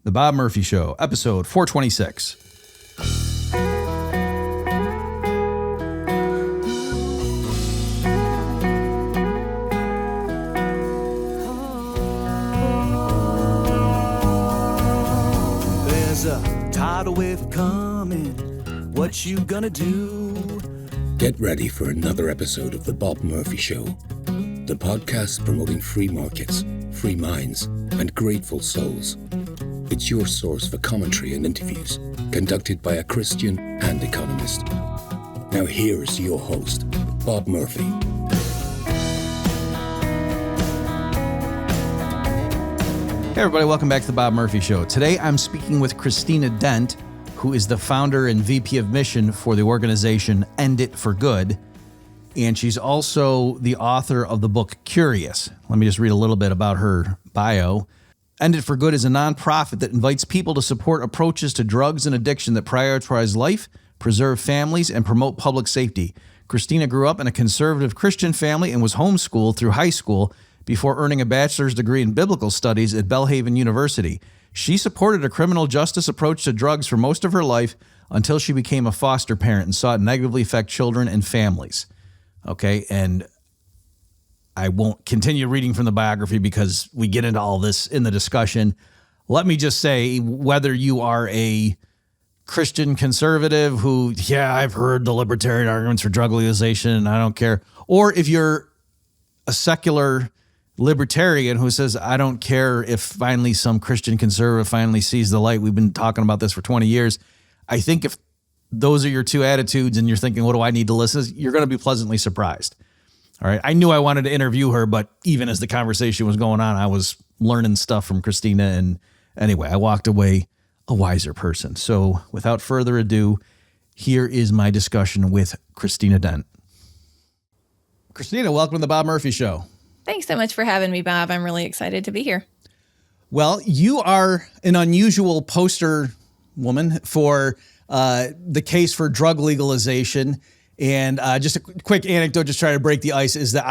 The Bob Murphy Show, episode 426. There's a tidal wave coming. What you gonna do? Get ready for another episode of The Bob Murphy Show, the podcast promoting free markets, free minds, and grateful souls. It's your source for commentary and interviews conducted by a Christian and economist. Now here's your host, Bob Murphy. Hey everybody, welcome back to The Bob Murphy Show. Today I'm speaking with Christina Dent, who is the founder and VP of Mission for the organization End It for Good. And she's also the author of the book Curious. Let me just read a little bit about her bio. End It for Good is a nonprofit that invites people to support approaches to drugs and addiction that prioritize life, preserve families, and promote public safety. Christina grew up in a conservative Christian family and was homeschooled through high school before earning a bachelor's degree in biblical studies at Belhaven University. She supported a criminal justice approach to drugs for most of her life until she became a foster parent and saw it negatively affect children and families. Okay, and I won't continue reading from the biography because we get into all this in the discussion. Let me just say, whether you are a Christian conservative who, I've heard the libertarian arguments for drug legalization and I don't care, or if you're a secular libertarian who says, I don't care if finally some Christian conservative finally sees the light. We've been talking about this for 20 years. I think if those are your two attitudes and you're thinking, what do I need to listen to? You're going to be pleasantly surprised. All right. I knew I wanted to interview her, but even as the conversation was going on, I was learning stuff from Christina. And anyway, I walked away a wiser person. So without further ado, here is my discussion with Christina Dent. Christina, welcome to the Bob Murphy Show. Thanks so much for having me, Bob. I'm really excited to be here. Well, you are an unusual poster woman for the case for drug legalization. And just a quick anecdote, just trying to break the ice, is that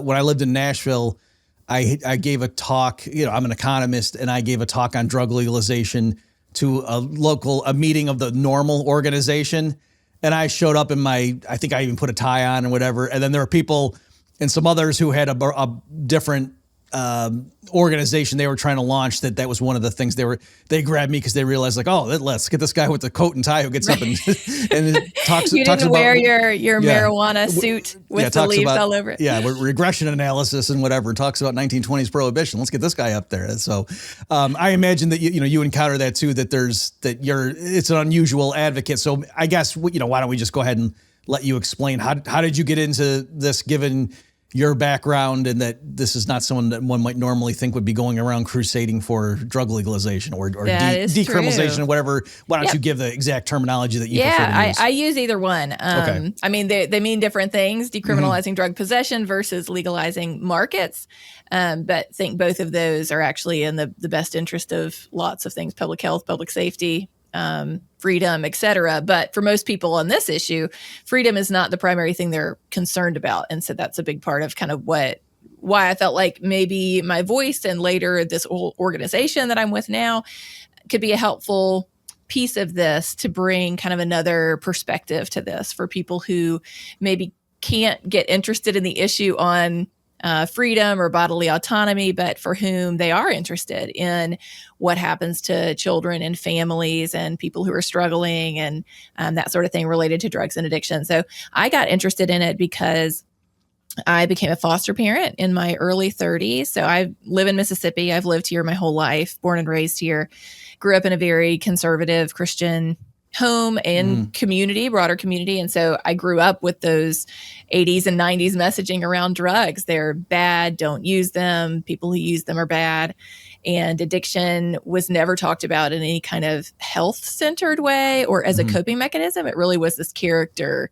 when I lived in Nashville, I gave a talk. I'm an economist, and I gave a talk on drug legalization to a meeting of the Normal organization. And I showed up in I think I even put a tie on and whatever. And then there were people and some others who had a different organization they were trying to launch. That was one of the things they grabbed me because they realized, like, oh, let's get this guy with the coat and tie who gets up and talks. You didn't about, wear your marijuana suit with the leaves all over it. Yeah, regression analysis and whatever. Talks about 1920s prohibition. Let's get this guy up there. So I imagine that you encounter that too. It's an unusual advocate. So I guess why don't we just go ahead and let you explain how did you get into this, given your background, and that this is not someone that one might normally think would be going around crusading for drug legalization or decriminalization or whatever. Why don't you give the exact terminology that you prefer to use? I use either one. Okay. I mean, they mean different things, decriminalizing drug possession versus legalizing markets. But I think both of those are actually in the best interest of lots of things: public health, public safety, freedom, et cetera. But for most people on this issue, freedom is not the primary thing they're concerned about. And so that's a big part of kind of why I felt like maybe my voice and later this whole organization that I'm with now could be a helpful piece of this to bring kind of another perspective to this for people who maybe can't get interested in the issue on freedom or bodily autonomy, but for whom they are interested in what happens to children and families and people who are struggling and that sort of thing related to drugs and addiction. So I got interested in it because I became a foster parent in my early 30s. So I live in Mississippi. I've lived here my whole life, born and raised here, grew up in a very conservative Christian home and community, broader community. And so I grew up with those 80s and 90s messaging around drugs. They're bad, don't use them. People who use them are bad. And addiction was never talked about in any kind of health-centered way or as a coping mechanism. It really was this character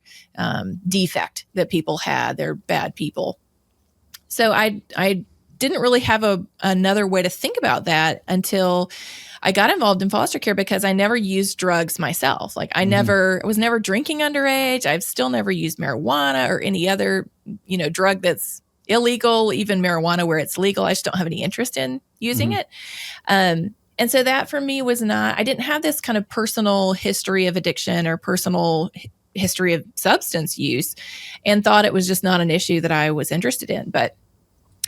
defect that people had. They're bad people. So I didn't really have another way to think about that until I got involved in foster care because I never used drugs myself. Like I was never drinking underage. I've still never used marijuana or any other, drug that's illegal, even marijuana where it's legal. I just don't have any interest in using it. And so that for me was not, I didn't have this kind of personal history of addiction or personal history of substance use, and thought it was just not an issue that I was interested in. But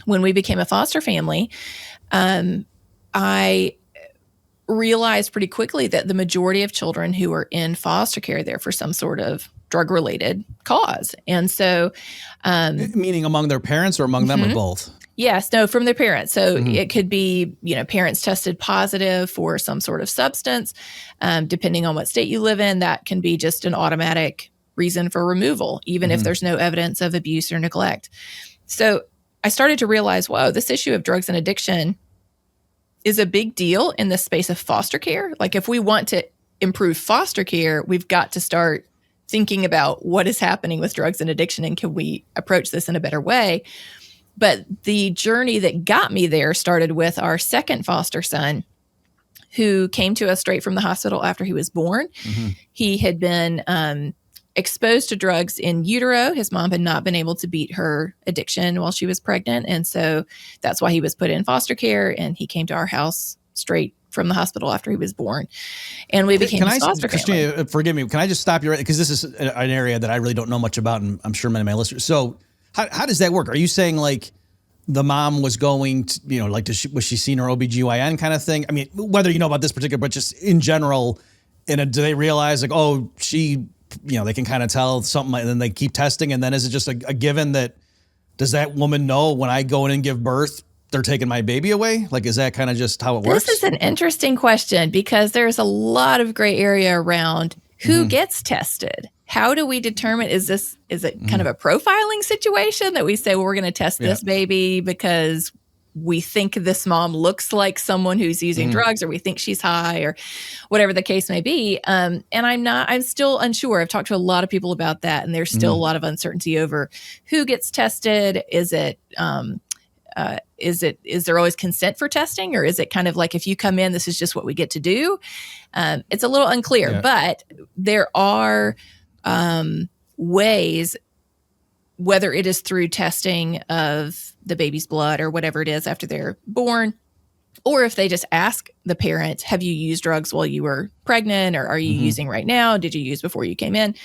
when we became a foster family, I realized pretty quickly that the majority of children who are in foster care are there for some sort of drug-related cause. And so... meaning among their parents or among them or both? Yes, no, from their parents. So it could be, parents tested positive for some sort of substance. Depending on what state you live in, that can be just an automatic reason for removal, even if there's no evidence of abuse or neglect. So I started to realize, whoa, this issue of drugs and addiction is a big deal in the space of foster care. Like, if we want to improve foster care, we've got to start thinking about what is happening with drugs and addiction, and can we approach this in a better way? But the journey that got me there started with our second foster son, who came to us straight from the hospital after he was born. He had been exposed to drugs in utero. His mom had not been able to beat her addiction while she was pregnant. And so that's why he was put in foster care. And he came to our house straight from the hospital after he was born. And we became a foster family. Christina, forgive me. Can I just stop you right? Because this is an area that I really don't know much about, and I'm sure many of my listeners. So how does that work? Are you saying like the mom was going to, like, was she seeing her OBGYN kind of thing? I mean, whether you know about this particular, but just in general, do they realize like, oh, she, they can kind of tell something, and then they keep testing. And then is it just a given that, does that woman know when I go in and give birth, they're taking my baby away? Like, is that kind of just how it works? This is an interesting question, because there's a lot of gray area around who gets tested. How do we determine, is it kind of a profiling situation that we say, well, we're going to test this baby because we think this mom looks like someone who's using drugs, or we think she's high, or whatever the case may be. And I'm still unsure. I've talked to a lot of people about that, and there's still a lot of uncertainty over who gets tested. Is there always consent for testing, or is it kind of like, if you come in, this is just what we get to do? It's a little unclear, but there are ways, whether it is through testing of the baby's blood or whatever it is after they're born, or if they just ask the parent, have you used drugs while you were pregnant, or are you using right now? Did you use before you came in?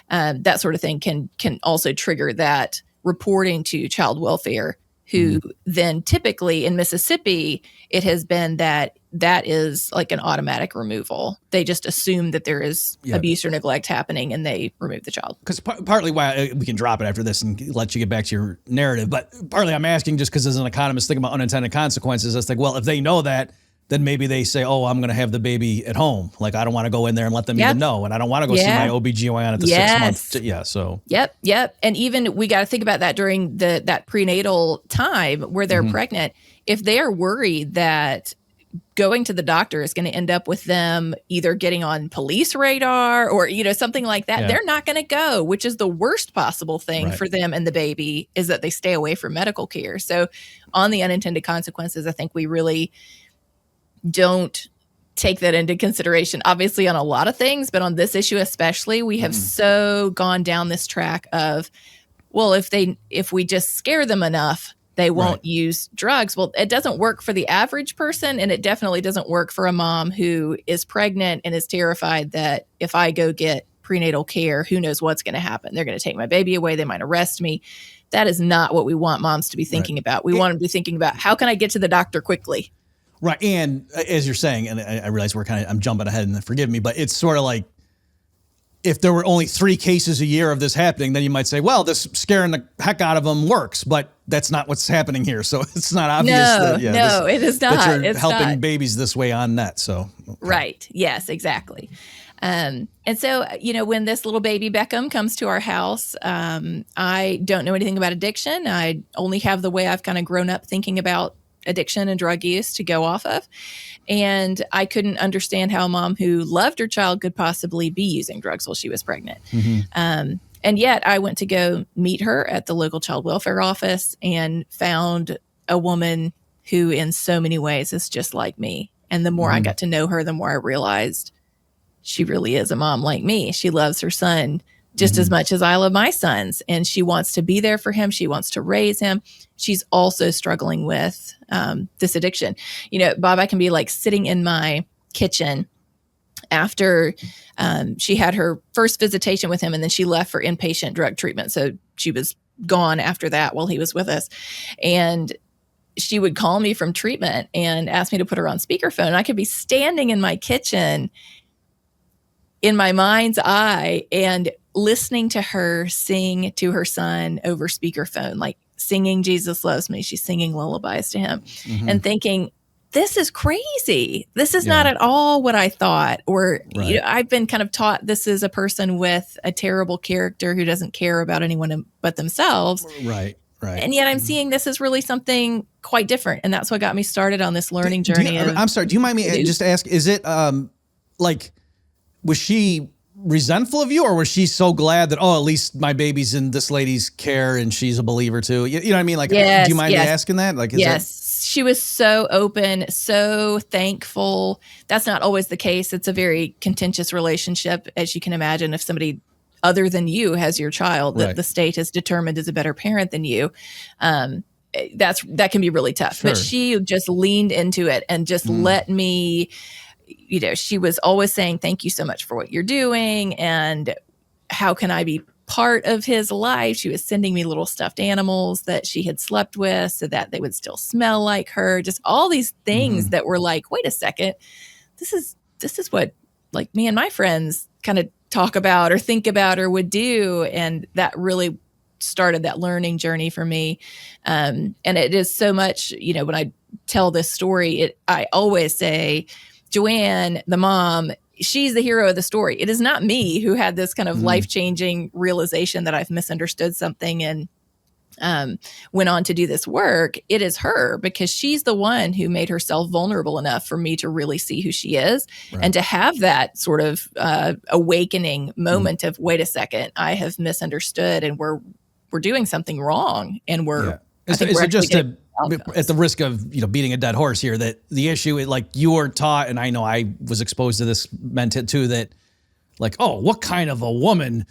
That sort of thing can also trigger that reporting to child welfare, who then typically in Mississippi, it has been that is like an automatic removal. They just assume that there is abuse or neglect happening, and they remove the child. Because partly why we can drop it after this and let you get back to your narrative, but partly I'm asking just because as an economist thinking about unintended consequences, it's like, well, if they know that, then maybe they say, oh, I'm going to have the baby at home. Like, I don't want to go in there and let them even know. And I don't want to go see my OBGYN at the 6 month. So. Yep. And even we got to think about that during that prenatal time where they're pregnant. If they are worried that going to the doctor is going to end up with them either getting on police radar or, something like that, they're not going to go, which is the worst possible thing for them and the baby, is that they stay away from medical care. So on the unintended consequences, I think we really don't take that into consideration, obviously on a lot of things, but on this issue especially, we have so gone down this track of, well, if we just scare them enough, they won't use drugs. Well, it doesn't work for the average person, and it definitely doesn't work for a mom who is pregnant and is terrified that if I go get prenatal care, who knows what's going to happen. They're going to take my baby away. They might arrest me. That is not what we want moms to be thinking about. We want them to be thinking about, how can I get to the doctor quickly? Right. And as you're saying, and I realize I'm jumping ahead, and forgive me, but it's sort of like, if there were only 3 cases a year of this happening, then you might say, well, this scaring the heck out of them works, but that's not what's happening here. So it's not obvious it is not. That you're it's helping not. Babies this way on net. So. Okay. Right. Yes, exactly. And so, when this little baby Beckham comes to our house, I don't know anything about addiction. I only have the way I've kind of grown up thinking about addiction and drug use to go off of. And I couldn't understand how a mom who loved her child could possibly be using drugs while she was pregnant. And yet I went to go meet her at the local child welfare office and found a woman who in so many ways is just like me. And the more I got to know her, the more I realized she really is a mom like me. She loves her son just as much as I love my sons. And she wants to be there for him. She wants to raise him. She's also struggling with this addiction. You know, Bob, I can be like sitting in my kitchen after she had her first visitation with him, and then she left for inpatient drug treatment. So she was gone after that while he was with us. And she would call me from treatment and ask me to put her on speakerphone. And I could be standing in my kitchen in my mind's eye and listening to her sing to her son over speakerphone, like singing Jesus Loves Me. She's singing lullabies to him and thinking, this is crazy. This is not at all what I thought. Or you know, I've been kind of taught this is a person with a terrible character who doesn't care about anyone but themselves. Right. And yet I'm seeing this is really something quite different. And that's what got me started on this learning journey. I'm sorry. Do you mind me just ask, is it like, was she resentful of you, or was she so glad that, oh, at least my baby's in this lady's care and she's a believer too? You know what I mean? Like, do you mind me asking that? Like, she was so open, so thankful. That's not always the case. It's a very contentious relationship, as you can imagine, if somebody other than you has your child that the state has determined is a better parent than you. That can be really tough. Sure. But she just leaned into it and just let me, you know, she was always saying, thank you so much for what you're doing. And how can I be part of his life? She was sending me little stuffed animals that she had slept with so that they would still smell like her. Just all these things that were like, wait a second, this is what like me and my friends kind of talk about or think about or would do. And that really started that learning journey for me. And it is so much, you know, when I tell this story, I always say, Joanne, the mom, she's the hero of the story. It is not me who had this kind of life-changing realization that I've misunderstood something and went on to do this work. It is her, because she's the one who made herself vulnerable enough for me to really see who she is and to have that sort of awakening moment of, wait a second, I have misunderstood and we're doing something wrong. And we're, Is it just at the risk of, you know, beating a dead horse here, that the issue is like you were taught, and I know I was exposed to this meant it too, that like, oh, what kind of a woman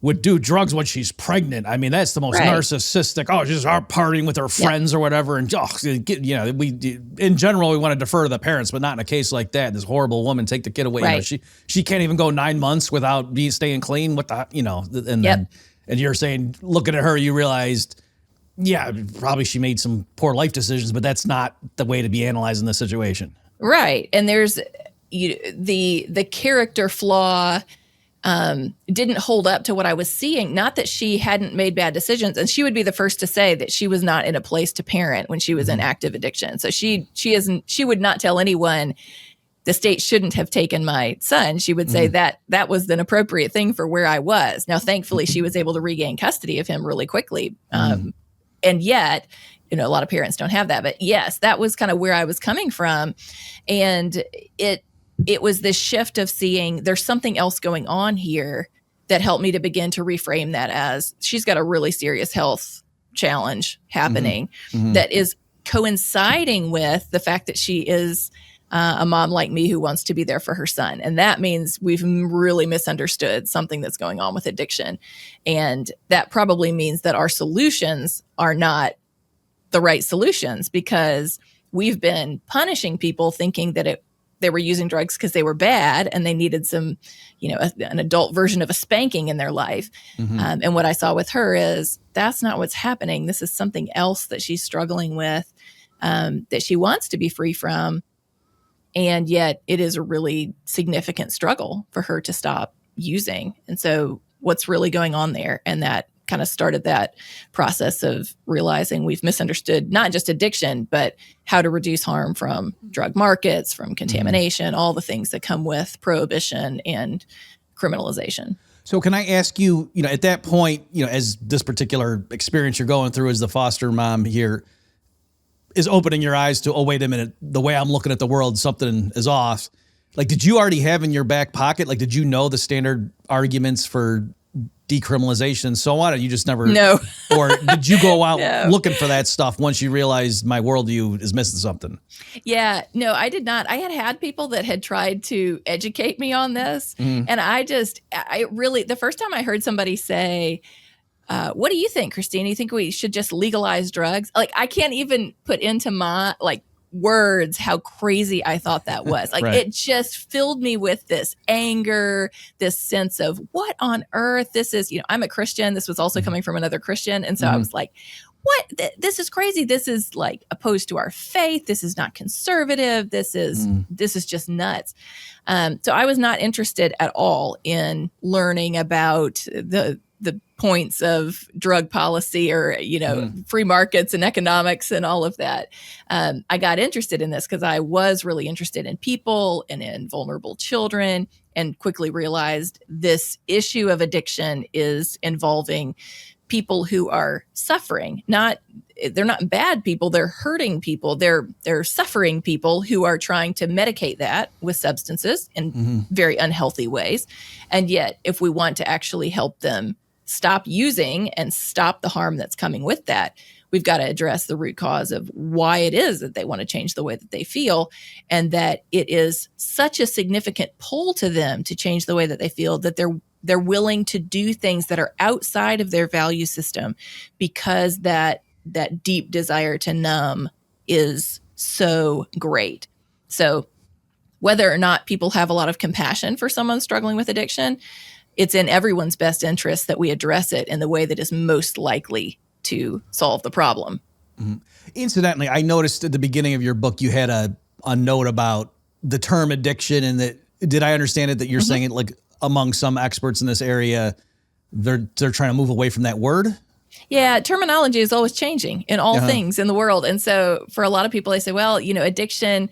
would do drugs when she's pregnant? I mean, that's the most narcissistic. Oh, she's out partying with her friends or whatever. And, you know, in general, we want to defer to the parents, but not in a case like that. This horrible woman, take the kid away. You know, she can't even go 9 months without staying clean. What the, you know, and then, and you're saying, looking at her, you realized, yeah, probably she made some poor life decisions, but that's not the way to be analyzing the situation. Right. And there's the character flaw didn't hold up to what I was seeing. Not that she hadn't made bad decisions, and she would be the first to say that she was not in a place to parent when she was in active addiction. So she would not tell anyone the state shouldn't have taken my son. She would say that was an appropriate thing for where I was. Now, thankfully, she was able to regain custody of him really quickly. And yet, you know, a lot of parents don't have that. But yes, that was kind of where I was coming from. And it was this shift of seeing there's something else going on here that helped me to begin to reframe that as she's got a really serious health challenge happening that is coinciding with the fact that she is a mom like me who wants to be there for her son. And that means we've really misunderstood something that's going on with addiction. And that probably means that our solutions are not the right solutions, because we've been punishing people thinking that they were using drugs because they were bad and they needed some, you know, an adult version of a spanking in their life. And what I saw with her is that's not what's happening. This is something else that she's struggling with, that she wants to be free from. And yet it is a really significant struggle for her to stop using. And so what's really going on there? And that kind of started that process of realizing we've misunderstood not just addiction, but how to reduce harm from drug markets, from contamination, all the things that come with prohibition and criminalization. So can I ask you, you know, at that point, you know, as this particular experience you're going through as the foster mom here is opening your eyes to, oh, wait a minute, the way I'm looking at the world, something is off. Like, did you already have in your back pocket, like, did you know the standard arguments for decriminalization and so on, and you just never No. or did you go out No. looking for that stuff once you realized my worldview is missing something? Yeah, no, I did not. I had people that had tried to educate me on this. And I really, the first time I heard somebody say, what do you think, Christine? You think we should just legalize drugs? Like, I can't even put into my words how crazy I thought that was. Like, Right. It just filled me with this anger, this sense of what on earth this is. I'm a Christian. This was also coming from another Christian. And so I was like, what? This is crazy. This is like opposed to our faith. This is not conservative. This is just nuts. So I was not interested at all in learning about the points of drug policy or, free markets and economics and all of that. I got interested in this because I was really interested in people and in vulnerable children, and quickly realized this issue of addiction is involving people who are suffering. They're not bad people, they're hurting people. They're suffering people who are trying to medicate that with substances in very unhealthy ways. And yet, if we want to actually help them stop using and stop the harm that's coming with that, we've got to address the root cause of why it is that they want to change the way that they feel, and that it is such a significant pull to them to change the way that they feel that they're willing to do things that are outside of their value system because that deep desire to numb is so great. So whether or not people have a lot of compassion for someone struggling with addiction, it's in everyone's best interest that we address it in the way that is most likely to solve the problem. Incidentally, I noticed at the beginning of your book, you had a note about the term addiction, and that, did I understand it that you're saying it like among some experts in this area, they're trying to move away from that word? Yeah, terminology is always changing in all things in the world. And so for a lot of people, they say, well, addiction,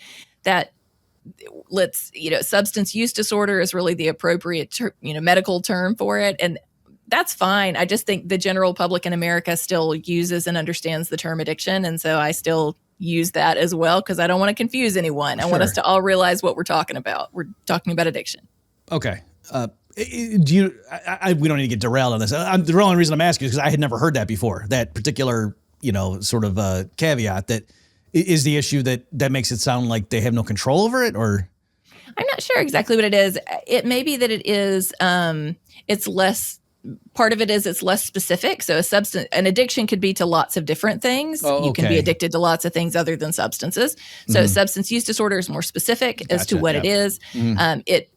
substance use disorder is really the appropriate, medical term for it. And that's fine. I just think the general public in America still uses and understands the term addiction. And so I still use that as well, because I don't want to confuse anyone. I want us to all realize what we're talking about. We're talking about addiction. Okay. We don't need to get derailed on this. The only reason I'm asking is because I had never heard that before, that particular, sort of caveat that is the issue that makes it sound like they have no control over it, or? I'm not sure exactly what it is. It may be that it is, it's less, part of it is it's less specific. So an addiction could be to lots of different things. You can be addicted to lots of things other than substances. So substance use disorder is more specific as to what it is.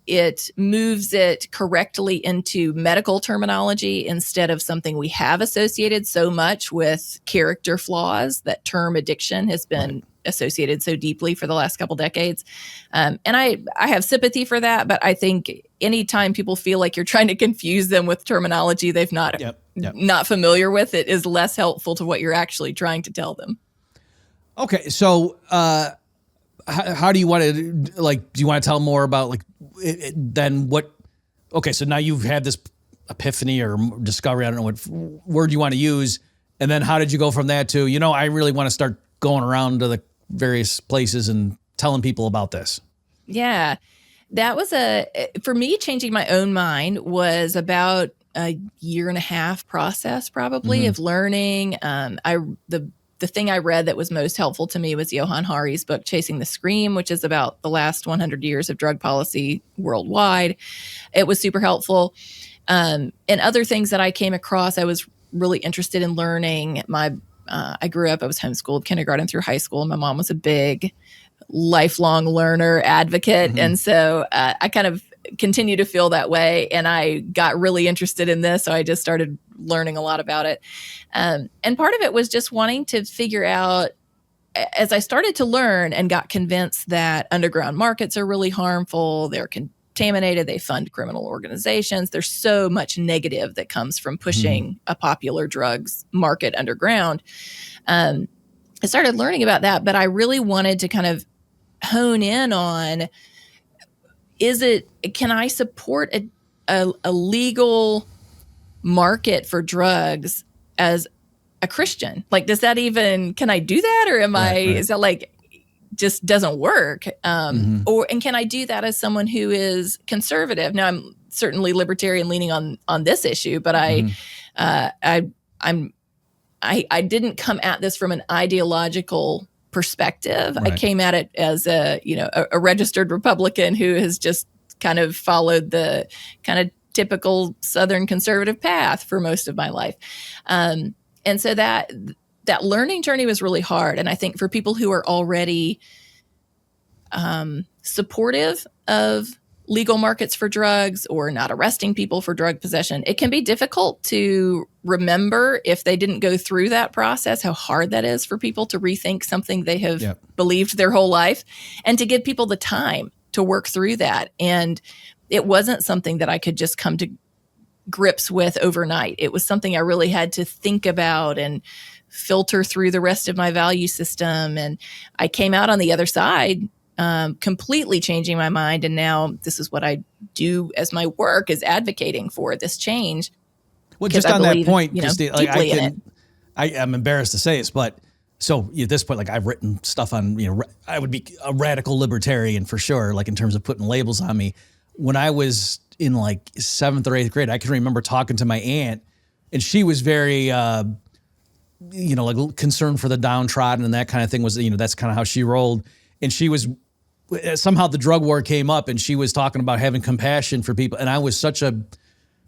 It moves it correctly into medical terminology instead of something we have associated so much with character flaws. That term addiction has been associated so deeply for the last couple decades. And I have sympathy for that, but I think anytime people feel like you're trying to confuse them with terminology they've not familiar with, it is less helpful to what you're actually trying to tell them. Okay. So, how do you want to, do you want to tell more about then what, okay, so now you've had this epiphany or discovery, I don't know what word you want to use. And then how did you go from that to, I really want to start going around to the various places and telling people about this? Yeah, that was for me, changing my own mind was about a year and a half process probably of learning. The thing I read that was most helpful to me was Johann Hari's book, Chasing the Scream, which is about the last 100 years of drug policy worldwide. It was super helpful. And other things that I came across, I was really interested in learning. I grew up, I was homeschooled kindergarten through high school. My mom was a big lifelong learner advocate. And so I kind of continue to feel that way. And I got really interested in this. So I just started learning a lot about it. And part of it was just wanting to figure out, as I started to learn and got convinced that underground markets are really harmful, they're contaminated, they fund criminal organizations. There's so much negative that comes from pushing a popular drugs market underground. I started learning about that, but I really wanted to kind of hone in on, can I support a legal market for drugs as a Christian? Does that even, can I do that? Or is that just doesn't work? And can I do that as someone who is conservative? Now, I'm certainly libertarian leaning on this issue, but I didn't come at this from an ideological perspective. Right. I came at it as a registered Republican who has just kind of followed the kind of typical Southern conservative path for most of my life. And so that learning journey was really hard. And I think for people who are already supportive of legal markets for drugs or not arresting people for drug possession, it can be difficult to remember, if they didn't go through that process, how hard that is for people to rethink something they have believed their whole life, and to give people the time to work through that. And it wasn't something that I could just come to grips with overnight. It was something I really had to think about and filter through the rest of my value system. And I came out on the other side completely changing my mind. And now this is what I do as my work, is advocating for this change. Well, just on that point, Christine, like deeply in it. I'm embarrassed to say this, but so at this point, like I've written stuff on, I would be a radical libertarian for sure, like in terms of putting labels on me. When I was in like 7th or 8th grade, I can remember talking to my aunt, and she was very, like concerned for the downtrodden and that kind of thing. Was, that's kind of how she rolled. And she was, somehow the drug war came up, and she was talking about having compassion for people. And I was such a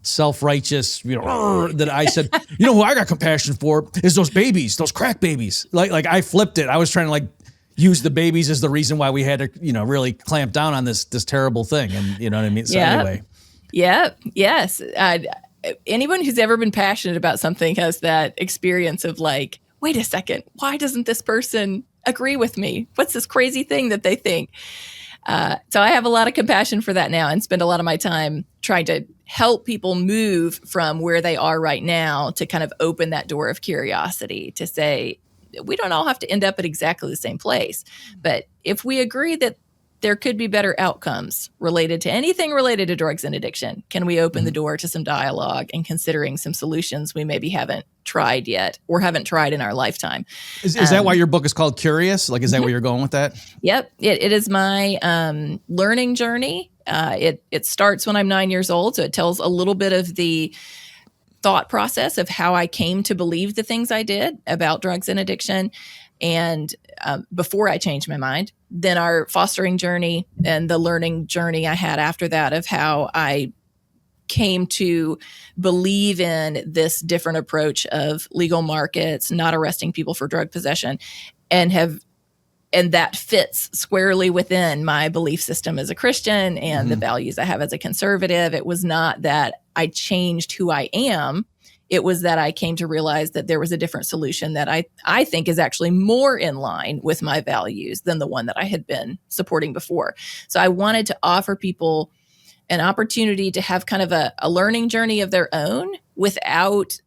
self-righteous, that I said, who I got compassion for is those babies, those crack babies. Like I flipped it. I was trying to use the babies as the reason why we had to, really clamp down on this terrible thing. And you know what I mean? So anyway. Yeah. Yes. Anyone who's ever been passionate about something has that experience of like, wait a second, why doesn't this person agree with me? What's this crazy thing that they think? So I have a lot of compassion for that now, and spend a lot of my time trying to help people move from where they are right now to kind of open that door of curiosity to say, we don't all have to end up at exactly the same place. But if we agree that there could be better outcomes related to anything related to drugs and addiction, can we open the door to some dialogue and considering some solutions we maybe haven't tried yet or haven't tried in our lifetime? Is that why your book is called Curious? Like, is that where you're going with that? Yep. It is my learning journey. It starts when I'm 9 years old. So it tells a little bit of the thought process of how I came to believe the things I did about drugs and addiction, and before I changed my mind. Then our fostering journey and the learning journey I had after that of how I came to believe in this different approach of legal markets, not arresting people for drug possession, and that fits squarely within my belief system as a Christian and the values I have as a conservative. It was not that I changed who I am. It was that I came to realize that there was a different solution that I think is actually more in line with my values than the one that I had been supporting before. So I wanted to offer people an opportunity to have kind of a learning journey of their own without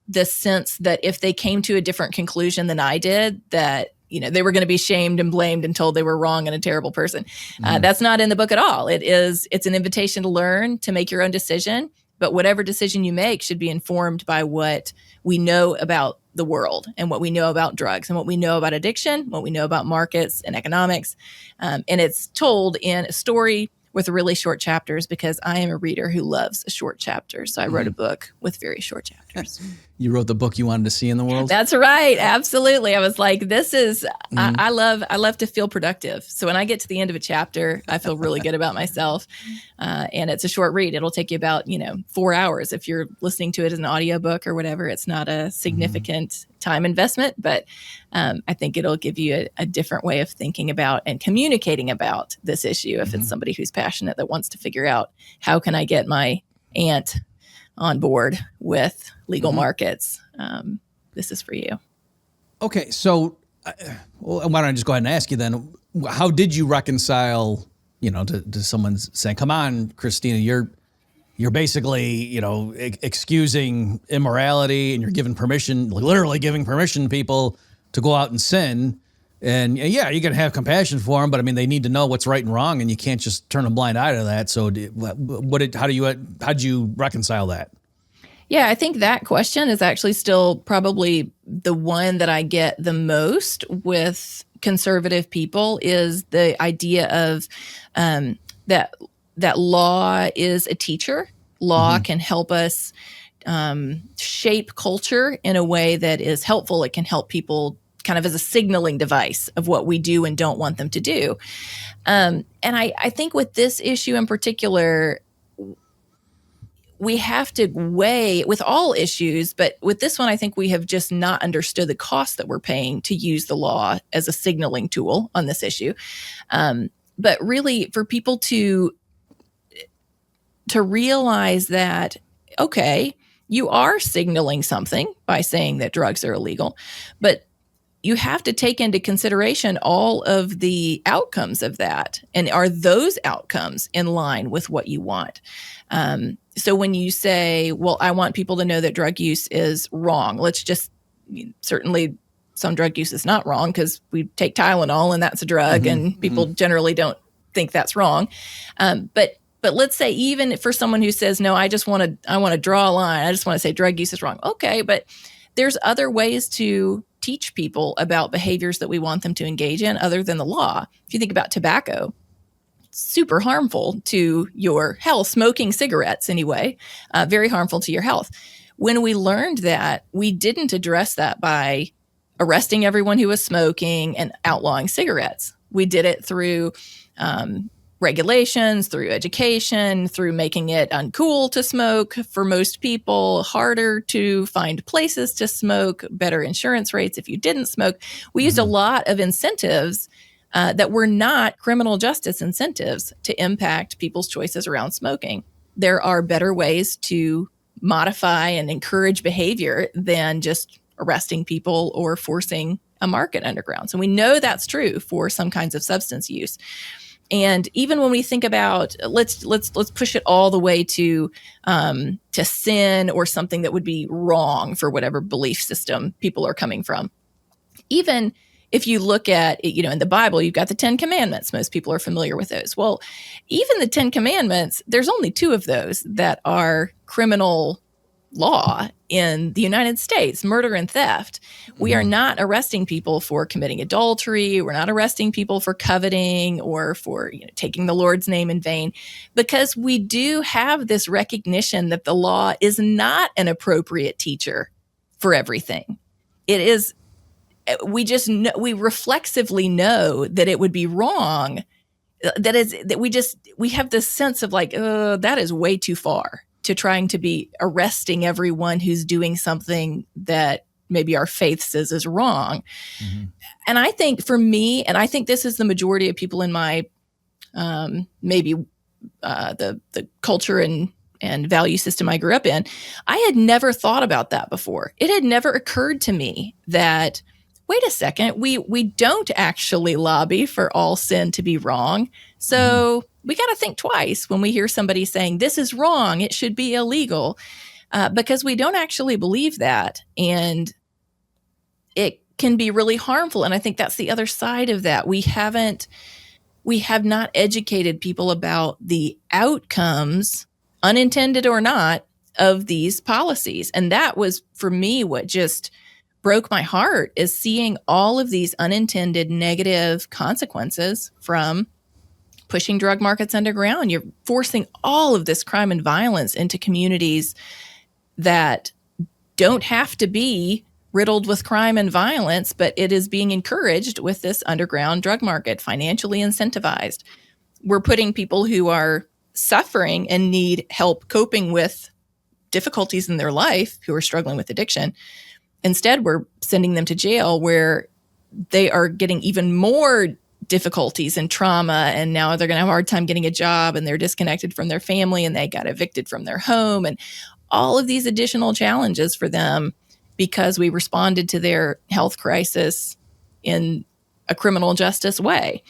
the sense that if they came to a different conclusion than I did, that they were going to be shamed and blamed and told they were wrong and a terrible person. That's not in the book at all. It's an invitation to learn, to make your own decision. But whatever decision you make should be informed by what we know about the world and what we know about drugs and what we know about addiction, what we know about markets and economics. And it's told in a story with really short chapters, because I am a reader who loves a short chapter. So I wrote a book with very short chapters. You wrote the book you wanted to see in the world? That's right. Absolutely. I was like, this is, I love to feel productive. So when I get to the end of a chapter, I feel really good about myself. And it's a short read. It'll take you about, 4 hours. If you're listening to it as an audiobook or whatever, it's not a significant time investment, but I think it'll give you a different way of thinking about and communicating about this issue. If it's somebody who's passionate that wants to figure out, how can I get my aunt on board with legal markets? This is for you. Okay. So why don't I just go ahead and ask you then, how did you reconcile, to someone saying, come on, Christina, you're basically, excusing immorality, and you're giving permission, literally giving permission to people to go out and sin. And yeah, you can have compassion for them, but I mean, they need to know what's right and wrong, and you can't just turn a blind eye to that. So how did you reconcile that? Yeah, I think that question is actually still probably the one that I get the most with conservative people, is the idea of that that law is a teacher. Law can help us shape culture in a way that is helpful. It can help people kind of as a signaling device of what we do and don't want them to do. And I think with this issue in particular, we have to weigh with all issues, but with this one, I think we have just not understood the cost that we're paying to use the law as a signaling tool on this issue. But really, for people to realize that, okay, you are signaling something by saying that drugs are illegal, but you have to take into consideration all of the outcomes of that. And are those outcomes in line with what you want? So when you say, well, I want people to know that drug use is wrong, certainly some drug use is not wrong because we take Tylenol and that's a drug and people generally don't think that's wrong. But let's say even for someone who says, no, I want to draw a line. I just want to say drug use is wrong. Okay, but there's other ways to teach people about behaviors that we want them to engage in other than the law. If you think about tobacco, it's super harmful to your health, smoking cigarettes anyway, very harmful to your health. When we learned that, we didn't address that by arresting everyone who was smoking and outlawing cigarettes. We did it through regulations, through education, through making it uncool to smoke for most people, harder to find places to smoke, better insurance rates if you didn't smoke. We used a lot of incentives that were not criminal justice incentives to impact people's choices around smoking. There are better ways to modify and encourage behavior than just arresting people or forcing a market underground. So we know that's true for some kinds of substance use. And even when we think about let's push it all the way to sin or something that would be wrong for whatever belief system people are coming from. Even if you look at, in the Bible, you've got the 10 Commandments. Most people are familiar with those. Well, even the 10 Commandments, there's only 2 of those that are criminal law in the United States, murder and theft. We are not arresting people for committing adultery. We're not arresting people for coveting or for taking the Lord's name in vain, because we do have this recognition that the law is not an appropriate teacher for everything. It is. We reflexively know that it would be wrong. We have this sense of that is way too far to trying to be arresting everyone who's doing something that maybe our faith says is wrong. And I think for me, and I think this is the majority of people in my the culture and value system I grew up in, I had never thought about that before. It had never occurred to me that, wait a second, we don't actually lobby for all sin to be wrong. So we got to think twice when we hear somebody saying, this is wrong, it should be illegal, because we don't actually believe that. And it can be really harmful. And I think that's the other side of that. We have not educated people about the outcomes, unintended or not, of these policies. And that was, for me, what just broke my heart, is seeing all of these unintended negative consequences from pushing drug markets underground. You're forcing all of this crime and violence into communities that don't have to be riddled with crime and violence, but it is being encouraged with this underground drug market, financially incentivized. We're putting people who are suffering and need help coping with difficulties in their life, who are struggling with addiction. Instead, we're sending them to jail where they are getting even more difficulties and trauma, and now they're going to have a hard time getting a job, and they're disconnected from their family, and they got evicted from their home, and all of these additional challenges for them because we responded to their health crisis in a criminal justice way.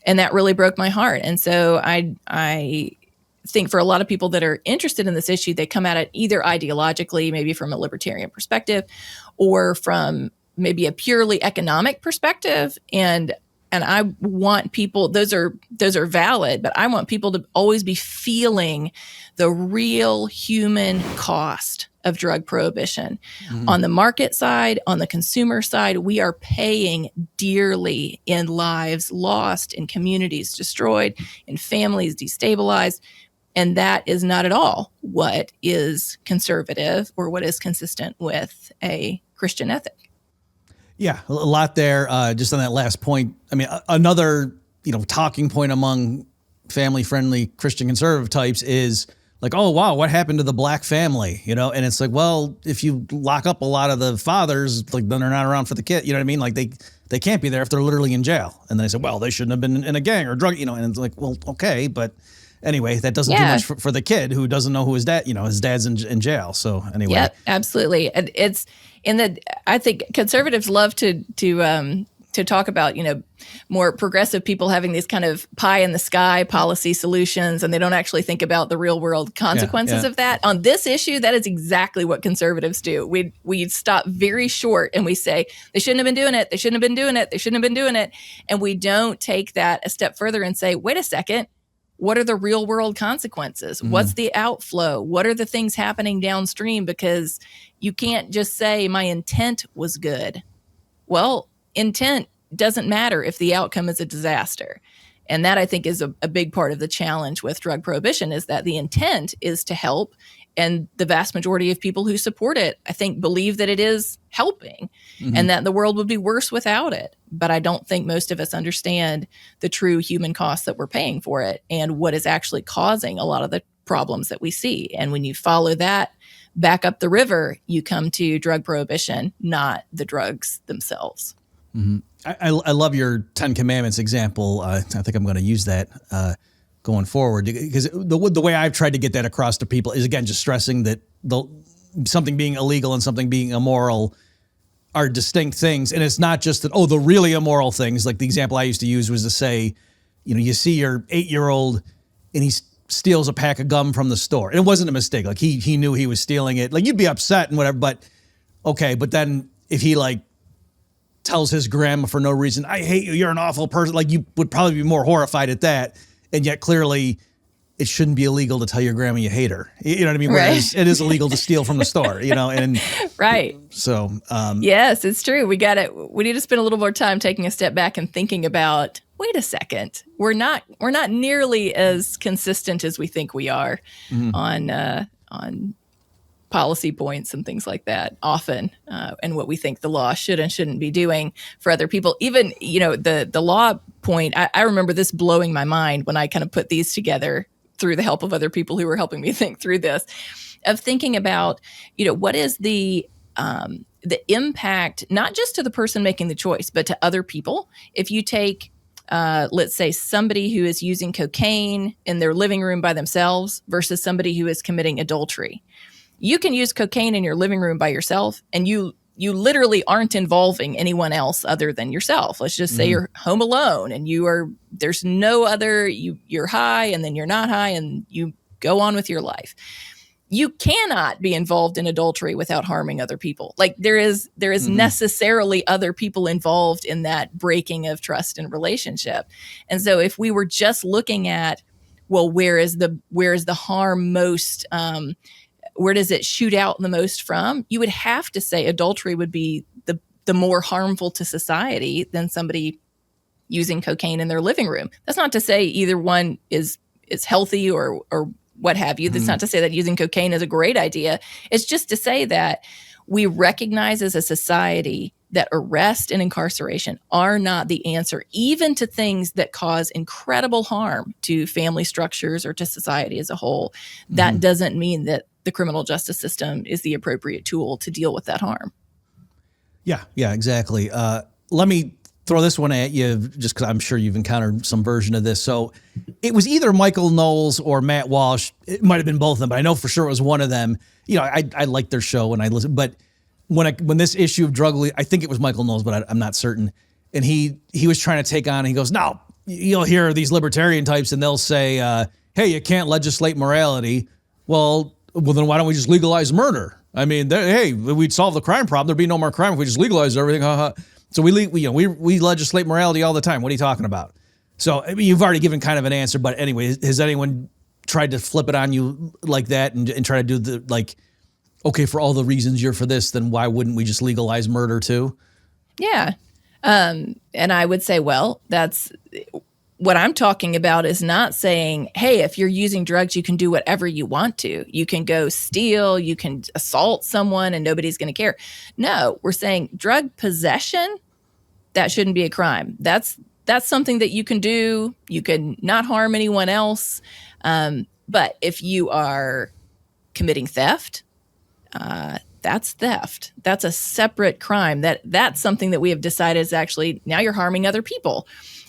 And that really broke my heart. And so I think for a lot of people that are interested in this issue, they come at it either ideologically, maybe from a libertarian perspective, or from maybe a purely economic perspective. And and I want people, those are valid, but I want people to always be feeling the real human cost of drug prohibition. On the market side, on the consumer side, we are paying dearly in lives lost, in communities destroyed, in families destabilized. And that is not at all what is conservative or what is consistent with a Christian ethic. Yeah, a lot there. Just on that last point, I mean, another talking point among family-friendly Christian conservative types is like, oh wow, what happened to the black family? And it's like, well, if you lock up a lot of the fathers, like then they're not around for the kid. You know what I mean? Like they can't be there if they're literally in jail. And then they say, well, they shouldn't have been in a gang or drug. And it's like, well, okay, but anyway, that doesn't do much for the kid who doesn't know who his dad. His dad's in jail. So anyway, yeah, absolutely. And it's I think conservatives love to talk about, more progressive people having these kind of pie in the sky policy solutions, and they don't actually think about the real world consequences of that. On this issue, that is exactly what conservatives do. We stop very short and we say, they shouldn't have been doing it. They shouldn't have been doing it. They shouldn't have been doing it. And we don't take that a step further and say, wait a second, what are the real world consequences? What's the outflow? What are the things happening downstream? Because you can't just say my intent was good. Well, intent doesn't matter if the outcome is a disaster. And that, I think, is a big part of the challenge with drug prohibition, is that the intent is to help. And the vast majority of people who support it, I think, believe that it is helping and that the world would be worse without it. But I don't think most of us understand the true human costs that we're paying for it and what is actually causing a lot of the problems that we see. And when you follow that back up the river, you come to drug prohibition, not the drugs themselves. I love your 10 Commandments example. I think I'm going to use that going forward, because the way I've tried to get that across to people is, again, just stressing that something being illegal and something being immoral are distinct things. And it's not just that, the really immoral things. Like the example I used to use was to say, you see your 8-year-old and he steals a pack of gum from the store. And it wasn't a mistake. Like he knew he was stealing it. Like you'd be upset and whatever, but okay. But then if he tells his grandma for no reason, I hate you, you're an awful person, like you would probably be more horrified at that. And yet clearly it shouldn't be illegal to tell your grandma you hate her. You know what I mean? Whereas it is illegal to steal from the store, and right. So, yes, it's true. We need to spend a little more time taking a step back and thinking about, wait a second, we're not nearly as consistent as we think we are on policy points and things like that often, and what we think the law should and shouldn't be doing for other people. Even, the law point, I remember this blowing my mind when I kind of put these together through the help of other people who were helping me think through this, of thinking about, what is the impact, not just to the person making the choice, but to other people. If you take, let's say, somebody who is using cocaine in their living room by themselves versus somebody who is committing adultery. You can use cocaine in your living room by yourself, and you literally aren't involving anyone else other than yourself. Let's just say you're home alone and there's no other, you're high and then you're not high and you go on with your life. You cannot be involved in adultery without harming other people. Like there is necessarily other people involved in that breaking of trust and relationship. And so if we were just looking at, well, where is the harm most, where does it shoot out the most from? You would have to say adultery would be the more harmful to society than somebody using cocaine in their living room. That's not to say either one is healthy or what have you. That's not to say that using cocaine is a great idea. It's just to say that we recognize as a society that arrest and incarceration are not the answer, even to things that cause incredible harm to family structures or to society as a whole. That doesn't mean that the criminal justice system is the appropriate tool to deal with that harm. Yeah, exactly. Let me throw this one at you, just because I'm sure you've encountered some version of this. So it was either Michael Knowles or Matt Walsh. It might have been both of them, but I know for sure it was one of them. I liked their show when I listened, but when this issue of drug, I think it was Michael Knowles, but I'm not certain. And he was trying to take on, and he goes, no, you'll hear these libertarian types and they'll say, hey, you can't legislate morality. Well, then why don't we just legalize murder? I mean, hey, we'd solve the crime problem. There'd be no more crime if we just legalized everything. So we legislate morality all the time. What are you talking about? So I mean, you've already given kind of an answer, but anyway, has anyone tried to flip it on you like that and try to do the like, okay, for all the reasons you're for this, then why wouldn't we just legalize murder too? Yeah. And I would say, well, that's what I'm talking about is not saying, hey, if you're using drugs, you can do whatever you want to. You can go steal, you can assault someone and nobody's going to care. No, we're saying drug possession, that shouldn't be a crime. That's something that you can do. You can not harm anyone else. But if you are committing theft, that's theft. That's a separate crime. That's something that we have decided is actually now you're harming other people.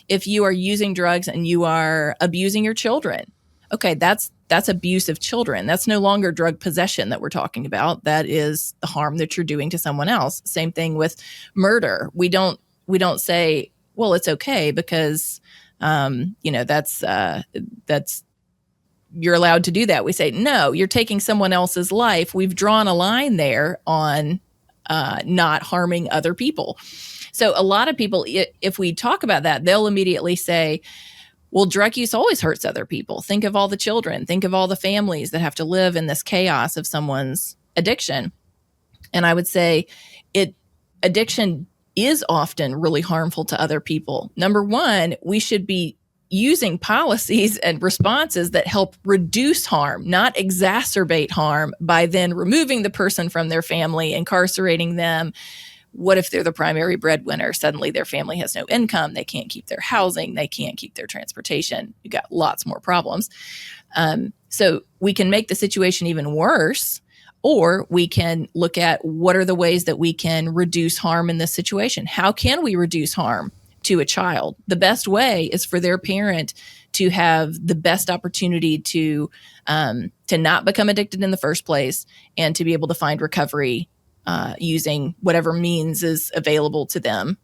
If you are using drugs and you are abusing your children, okay, that's abuse of children. That's no longer drug possession that we're talking about. That is the harm that you're doing to someone else. Same thing with murder. We don't say, well, it's okay because that's you're allowed to do that. We say, no, you're taking someone else's life. We've drawn a line there on not harming other people. So a lot of people, if we talk about that, they'll immediately say, well, drug use always hurts other people. Think of all the children. Think of all the families that have to live in this chaos of someone's addiction. And I would say addiction is often really harmful to other people. Number one, we should be using policies and responses that help reduce harm, not exacerbate harm by then removing the person from their family, incarcerating them. What if they're the primary breadwinner? Suddenly their family has no income. They can't keep their housing. They can't keep their transportation. You got lots more problems. So we can make the situation even worse, or we can look at what are the ways that we can reduce harm in this situation. How can we reduce harm to a child? The best way is for their parent to have the best opportunity to not become addicted in the first place and to be able to find recovery using whatever means is available to them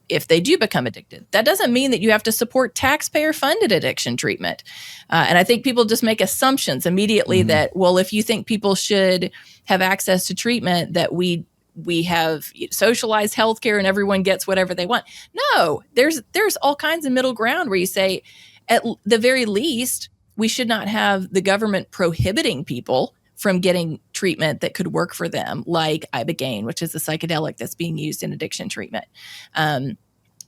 if they do become addicted. That doesn't mean that you have to support taxpayer-funded addiction treatment. And I think people just make assumptions immediately that, well, if you think people should have access to treatment, that we have socialized healthcare and everyone gets whatever they want. No, there's all kinds of middle ground where you say, at the very least, we should not have the government prohibiting people from getting treatment that could work for them, like ibogaine, which is a psychedelic that's being used in addiction treatment.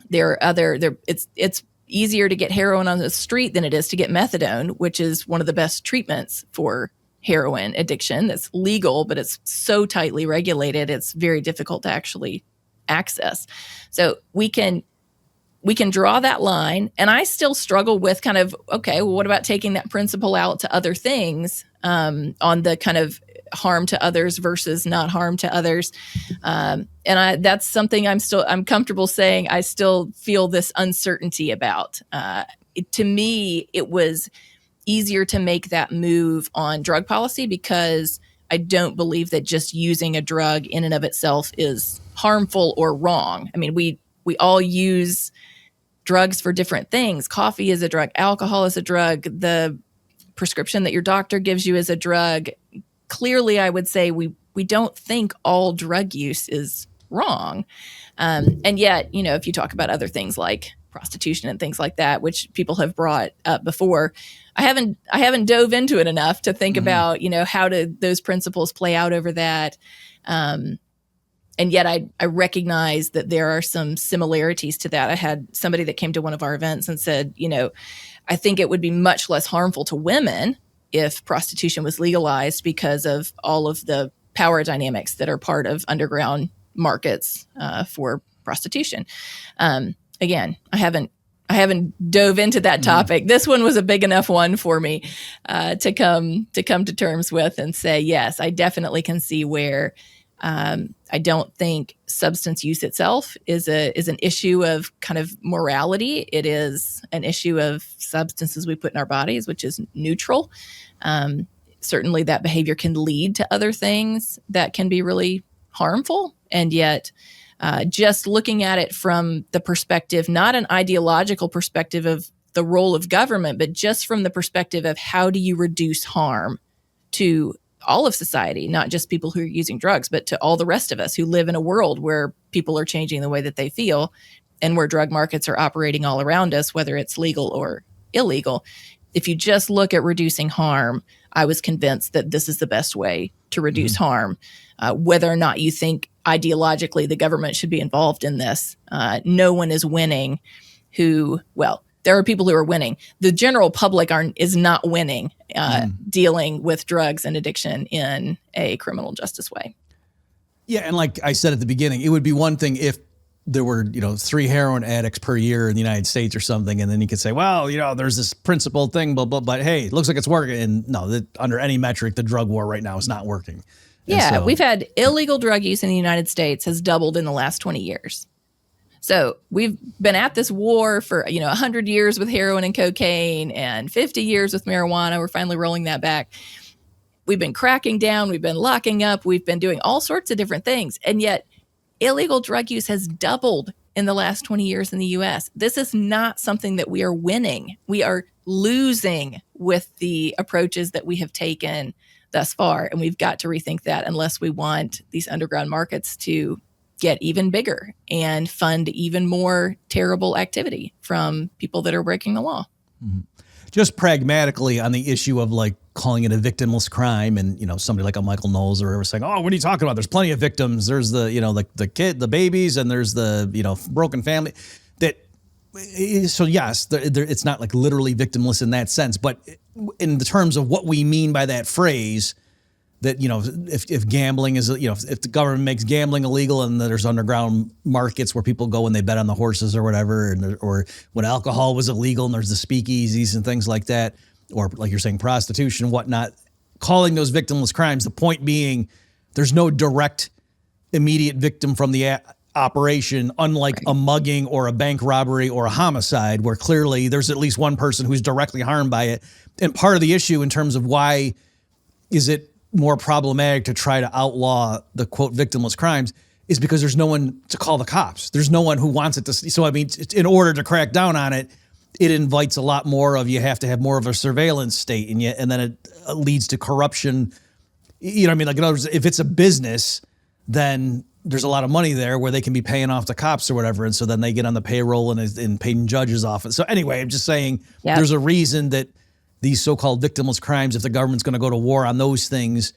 It's easier to get heroin on the street than it is to get methadone, which is one of the best treatments for heroin addiction. That's legal, but it's so tightly regulated, it's very difficult to actually access. So we can draw that line. And I still struggle with kind of, okay, well, what about taking that principle out to other things on the kind of harm to others versus not harm to others. That's something I'm comfortable saying I still feel this uncertainty about. To me, it was easier to make that move on drug policy because I don't believe that just using a drug in and of itself is harmful or wrong. I mean, we all use drugs for different things. Coffee is a drug. Alcohol is a drug. The prescription that your doctor gives you is a drug. Clearly, I would say we don't think all drug use is wrong. And yet, if you talk about other things like prostitution and things like that, which people have brought up before, I haven't dove into it enough to think about, how do those principles play out over that. And yet I recognize that there are some similarities to that. I had somebody that came to one of our events and said, I think it would be much less harmful to women if prostitution was legalized because of all of the power dynamics that are part of underground markets for prostitution. Again, I haven't dove into that topic. This one was a big enough one for me to come to terms with and say, yes, I definitely can see where I don't think substance use itself is an issue of kind of morality. It is an issue of substances we put in our bodies, which is neutral. Certainly that behavior can lead to other things that can be really harmful. And yet just looking at it from the perspective, not an ideological perspective of the role of government, but just from the perspective of how do you reduce harm to all of society, not just people who are using drugs, but to all the rest of us who live in a world where people are changing the way that they feel and where drug markets are operating all around us, whether it's legal or illegal. If you just look at reducing harm, I was convinced that this is the best way to reduce harm. Whether or not you think ideologically the government should be involved in this, no one is winning there are people who are winning. The general public is not winning dealing with drugs and addiction in a criminal justice way. Yeah, and like I said at the beginning, it would be one thing if there were, 3 heroin addicts per year in the United States or something, and then you could say, well, there's this principled thing, but hey, it looks like it's working. And no, under any metric, the drug war right now is not working. Yeah, we've had illegal drug use in the United States has doubled in the last 20 years. So we've been at this war for, 100 years with heroin and cocaine and 50 years with marijuana. We're finally rolling that back. We've been cracking down. We've been locking up. We've been doing all sorts of different things. And yet illegal drug use has doubled in the last 20 years in the U.S. This is not something that we are winning. We are losing with the approaches that we have taken thus far. And we've got to rethink that unless we want these underground markets to get even bigger and fund even more terrible activity from people that are breaking the law. Mm-hmm. Just pragmatically on the issue of like calling it a victimless crime, and somebody like a Michael Knowles or whoever saying, "Oh, what are you talking about? There's plenty of victims. There's the the kid, the babies, and there's the broken family." So yes, it's not like literally victimless in that sense, but in the terms of what we mean by that phrase. That, if gambling is, if the government makes gambling illegal and there's underground markets where people go and they bet on the horses or whatever, or when alcohol was illegal and there's the speakeasies and things like that, or like you're saying, prostitution and whatnot, calling those victimless crimes, the point being there's no direct immediate victim from the operation, unlike a mugging or a bank robbery or a homicide, where clearly there's at least one person who's directly harmed by it. And part of the issue in terms of why is it more problematic to try to outlaw the quote victimless crimes is because there's no one to call the cops. There's no one who wants it to. So, I mean, in order to crack down on it, it invites a lot more of, you have to have more of a surveillance state, and then it leads to corruption. Like in other words, if it's a business, then there's a lot of money there where they can be paying off the cops or whatever. And so then they get on the payroll and paying judges off. So anyway, I'm just saying There's a reason that these so-called victimless crimes, if the government's going to go to war on those things,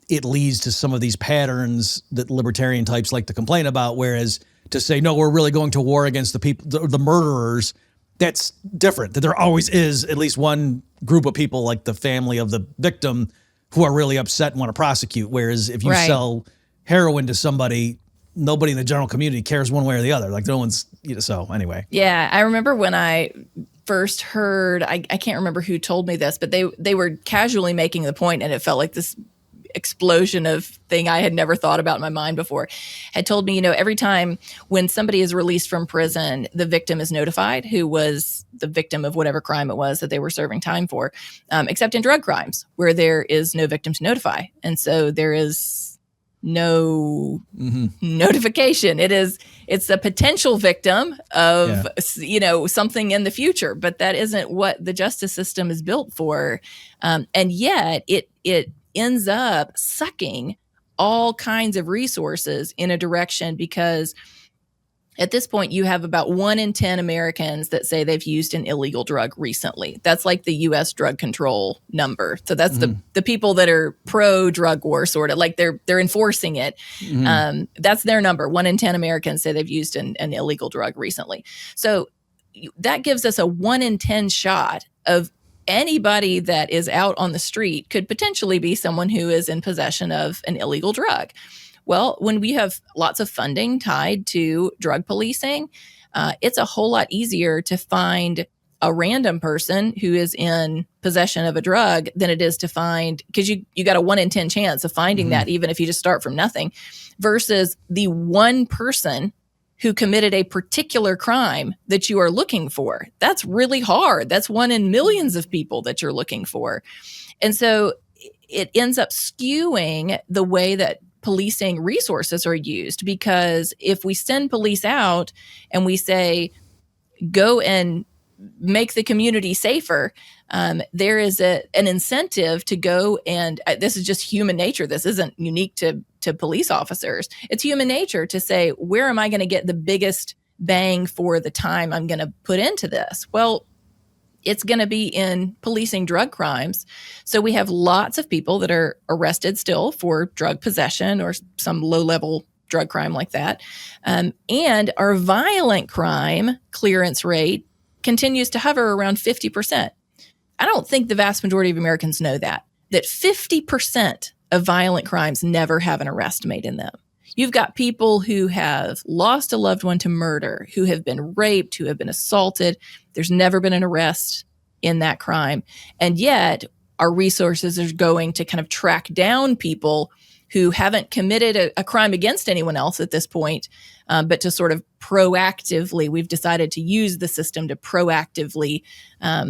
it leads to some of these patterns that libertarian types like to complain about. Whereas to say, no, we're really going to war against the people, the murderers, that's different. That there always is at least one group of people, like the family of the victim, who are really upset and want to prosecute. Whereas if you sell heroin to somebody, nobody in the general community cares one way or the other. Like no one's, so anyway. Yeah, I remember when I first heard, I can't remember who told me this, but they were casually making the point, and it felt like this explosion of thing I had never thought about in my mind before, had told me, every time when somebody is released from prison, the victim is notified, who was the victim of whatever crime it was that they were serving time for, except in drug crimes where there is no victim to notify. And so there is no notification. It's a potential victim of, something in the future, but that isn't what the justice system is built for. And yet it ends up sucking all kinds of resources in a direction, because at this point, you have about 1 in 10 Americans that say they've used an illegal drug recently. That's like the U.S. drug control number. So that's the people that are pro drug war, sort of like they're enforcing it. That's their number. 1 in 10 Americans say they've used an illegal drug recently. So that gives us a 1 in 10 shot of anybody that is out on the street could potentially be someone who is in possession of an illegal drug. Well, when we have lots of funding tied to drug policing, it's a whole lot easier to find a random person who is in possession of a drug than it is to find, because you got a 1 in 10 chance of finding that, even if you just start from nothing, versus the one person who committed a particular crime that you are looking for. That's really hard. That's 1 in millions of people that you're looking for. And so it ends up skewing the way that policing resources are used, because if we send police out and we say, go and make the community safer, there is an incentive to go and this is just human nature. This isn't unique to police officers. It's human nature to say, where am I going to get the biggest bang for the time I'm going to put into this? Well, it's going to be in policing drug crimes. So we have lots of people that are arrested still for drug possession or some low-level drug crime like that. And our violent crime clearance rate continues to hover around 50%. I don't think the vast majority of Americans know that 50% of violent crimes never have an arrest made in them. You've got people who have lost a loved one to murder, who have been raped, who have been assaulted. There's never been an arrest in that crime. And yet our resources are going to kind of track down people who haven't committed a crime against anyone else at this point, but to sort of proactively, we've decided to use the system to proactively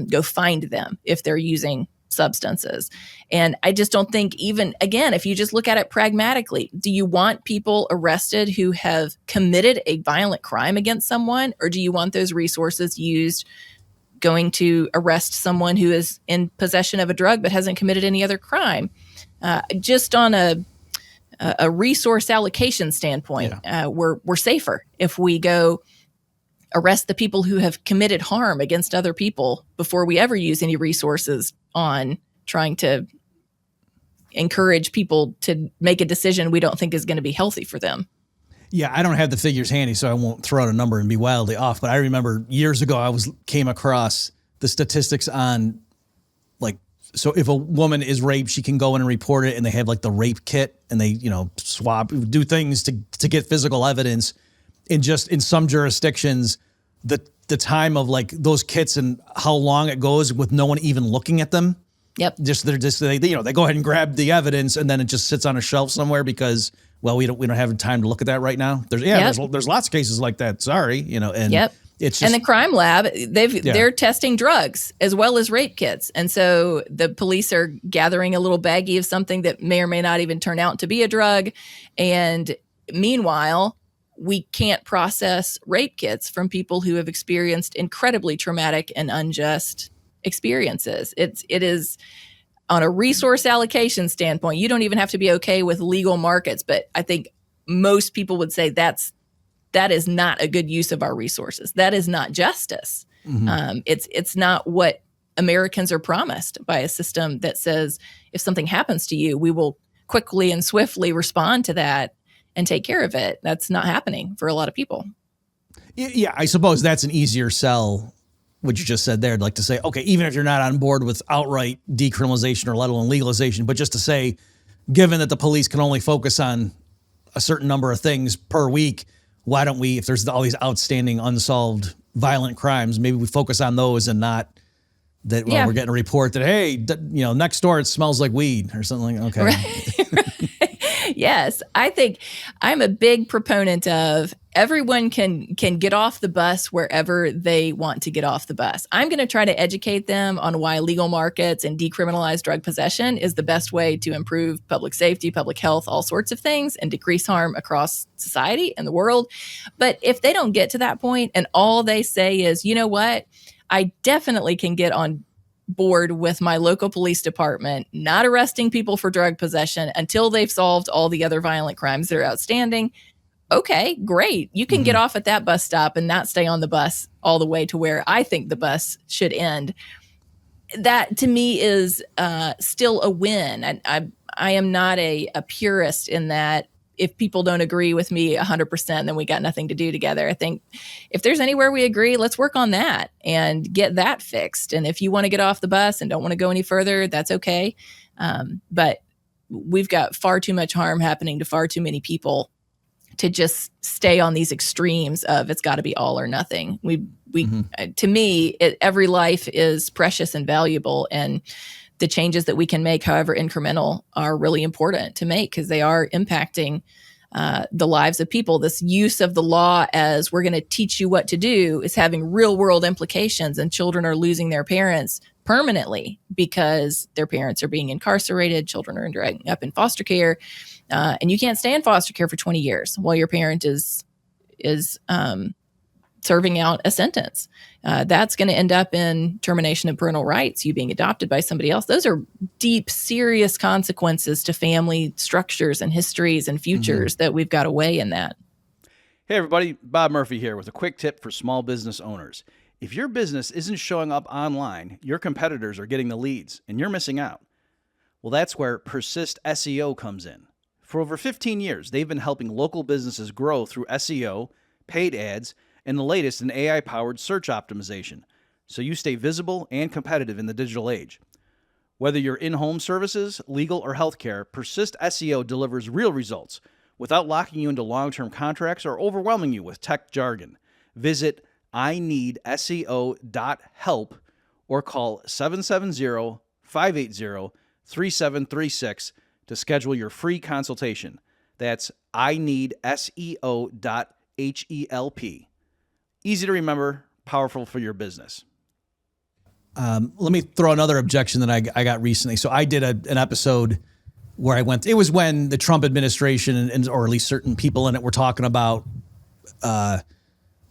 go find them if they're using substances. And I just don't think, even again, if you just look at it pragmatically, do you want people arrested who have committed a violent crime against someone, or do you want those resources used going to arrest someone who is in possession of a drug but hasn't committed any other crime? Just on a resource allocation standpoint, we're safer if we go arrest the people who have committed harm against other people before we ever use any resources on trying to encourage people to make a decision we don't think is going to be healthy for them. Yeah, I don't have the figures handy, so I won't throw out a number and be wildly off. But I remember years ago, came across the statistics on, like, so if a woman is raped, she can go in and report it, and they have like the rape kit, and they, do things to get physical evidence. And just in some jurisdictions, the time of like those kits and how long it goes with no one even looking at them. Yep. They go ahead and grab the evidence, and then it just sits on a shelf somewhere because, well, we don't have time to look at that right now. There's lots of cases like that. Sorry, and it's just, and the crime lab, they're testing drugs as well as rape kits. And so the police are gathering a little baggie of something that may or may not even turn out to be a drug. And meanwhile, we can't process rape kits from people who have experienced incredibly traumatic and unjust experiences. It is on a resource allocation standpoint, you don't even have to be okay with legal markets, but I think most people would say that is not a good use of our resources. That is not justice. Mm-hmm. It's not what Americans are promised by a system that says if something happens to you, we will quickly and swiftly respond to that and take care of it. That's not happening for a lot of people. Yeah, I suppose that's an easier sell, what you just said there. I'd like to say, okay, even if you're not on board with outright decriminalization or let alone legalization, but just to say, given that the police can only focus on a certain number of things per week, why don't we, if there's all these outstanding unsolved violent crimes, maybe we focus on those and not that, we're getting a report that, hey, next door it smells like weed or something. Okay. Right. Yes, I think I'm a big proponent of everyone can get off the bus wherever they want to get off the bus. I'm going to try to educate them on why legal markets and decriminalized drug possession is the best way to improve public safety, public health, all sorts of things, and decrease harm across society and the world. But if they don't get to that point and all they say is, you know what, I definitely can get on board with my local police department not arresting people for drug possession until they've solved all the other violent crimes that are outstanding. Okay, great. You can get off at that bus stop and not stay on the bus all the way to where I think the bus should end. That to me is still a win. I am not a purist in that. If people don't agree with me 100%, then we got nothing to do together. I think if there's anywhere we agree, let's work on that and get that fixed. And if you want to get off the bus and don't want to go any further, that's okay. But we've got far too much harm happening to far too many people to just stay on these extremes of it's got to be all or nothing. To me, every life is precious and valuable, and the changes that we can make, however incremental, are really important to make because they are impacting the lives of people. This use of the law as we're going to teach you what to do is having real world implications, and children are losing their parents permanently because their parents are being incarcerated. Children are ending up in foster care, and you can't stay in foster care for 20 years while your parent is serving out a sentence. That's going to end up in termination of parental rights, you being adopted by somebody else. Those are deep, serious consequences to family structures and histories and futures that we've got to weigh in that. Hey everybody, Bob Murphy here with a quick tip for small business owners. If your business isn't showing up online, your competitors are getting the leads and you're missing out. Well, that's where Persist SEO comes in. For over 15 years, they've been helping local businesses grow through SEO, paid ads, and the latest in AI-powered search optimization, so you stay visible and competitive in the digital age. Whether you're in home services, legal, or healthcare, Persist SEO delivers real results without locking you into long-term contracts or overwhelming you with tech jargon. Visit ineedseo.help or call 770-580-3736 to schedule your free consultation. That's ineedseo.help. Easy to remember, powerful for your business. Let me throw another objection that I got recently. So I did an episode where I went, it was when the Trump administration and or at least certain people in it were talking about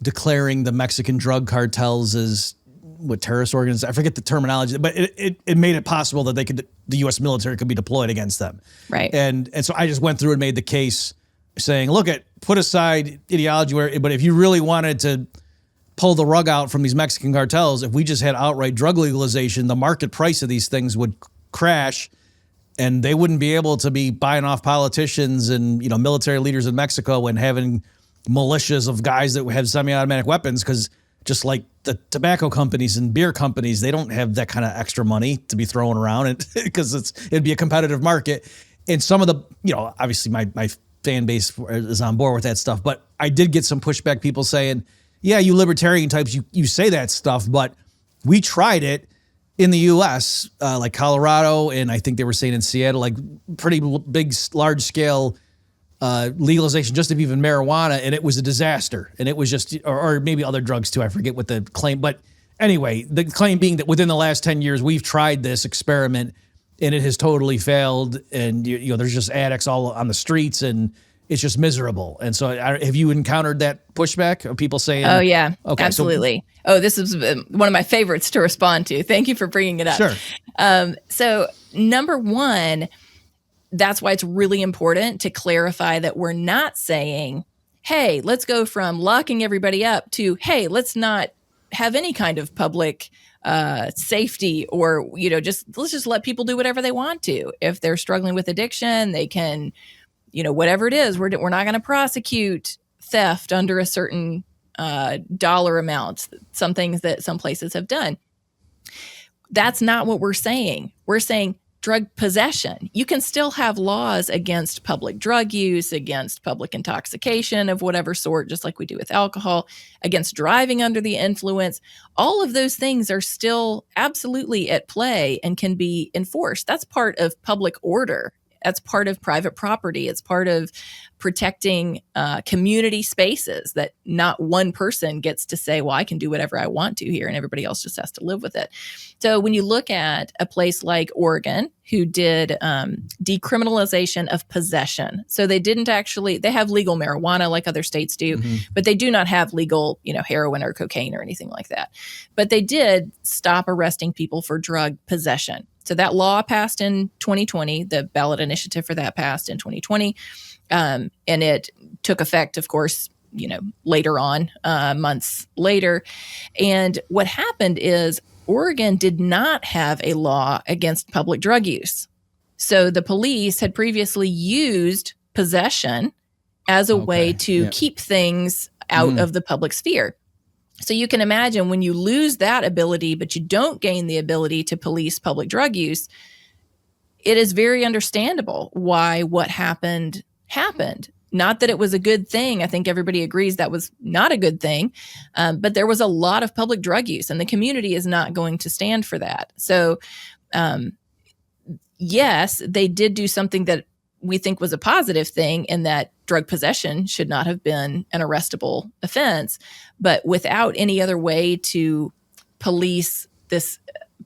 declaring the Mexican drug cartels as what terrorist organizations. I forget the terminology, but it made it possible that the U.S. military could be deployed against them. Right. And so I just went through and made the case saying, look, put aside ideology, but if you really wanted to pull the rug out from these Mexican cartels, if we just had outright drug legalization, the market price of these things would crash and they wouldn't be able to be buying off politicians and, military leaders in Mexico and having militias of guys that have semi-automatic weapons, because just like the tobacco companies and beer companies, they don't have that kind of extra money to be throwing around because it'd be a competitive market. And some of the, obviously my fan base is on board with that stuff, but I did get some pushback, people saying, yeah, you libertarian types, you say that stuff, but we tried it in the U.S., like Colorado, and I think they were saying in Seattle, like pretty big, large scale legalization just of even marijuana, and it was a disaster. And it was just, or maybe other drugs too, I forget what the claim, but anyway, the claim being that within the last 10 years, we've tried this experiment and it has totally failed. And there's just addicts all on the streets and it's just miserable. And so have you encountered that pushback of people saying, oh yeah, okay, absolutely. This is one of my favorites to respond to. Thank you for bringing it up. Sure. So number one, that's why it's really important to clarify that we're not saying, hey, let's go from locking everybody up to, hey, let's not have any kind of public safety, or, let's just let people do whatever they want to. If they're struggling with addiction, they can, whatever it is, we're not going to prosecute theft under a certain dollar amount, some things that some places have done. That's not what we're saying. We're saying drug possession. You can still have laws against public drug use, against public intoxication of whatever sort, just like we do with alcohol, against driving under the influence. All of those things are still absolutely at play and can be enforced. That's part of public order. That's part of private property. It's part of protecting community spaces that not one person gets to say, well, I can do whatever I want to here and everybody else just has to live with it. So when you look at a place like Oregon, who did decriminalization of possession. So they have legal marijuana like other states do, but they do not have legal, heroin or cocaine or anything like that. But they did stop arresting people for drug possession. So that law passed in 2020, the ballot initiative for that passed in 2020. And it took effect, of course, later on, months later. And what happened is Oregon did not have a law against public drug use. So the police had previously used possession as a way to keep things out of the public sphere. So you can imagine when you lose that ability, but you don't gain the ability to police public drug use, it is very understandable why what happened. Not that it was a good thing. I think everybody agrees that was not a good thing, but there was a lot of public drug use and the community is not going to stand for that. So yes, they did do something that we think was a positive thing, in that drug possession should not have been an arrestable offense, but without any other way to police this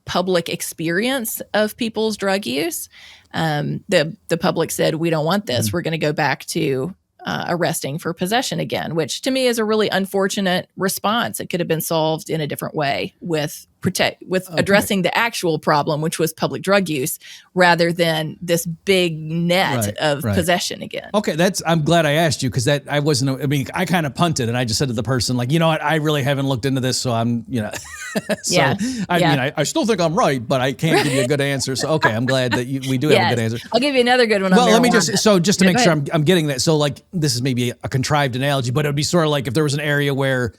public experience of people's drug use, the public said, we don't want this. We're going to go back to arresting for possession again, which to me is a really unfortunate response. It could have been solved in a different way with addressing the actual problem, which was public drug use, rather than this big net of possession again. Okay, I'm glad I asked you, because I kind of punted and I just said to the person, like, you know what, I really haven't looked into this, so I'm, I still think I'm right, but I can't give you a good answer. So, okay, I'm glad that we do have a good answer. I'll give you another good one. Well, let me just to make sure I'm getting that. So, like, this is maybe a contrived analogy, but it would be sort of like if there was an area where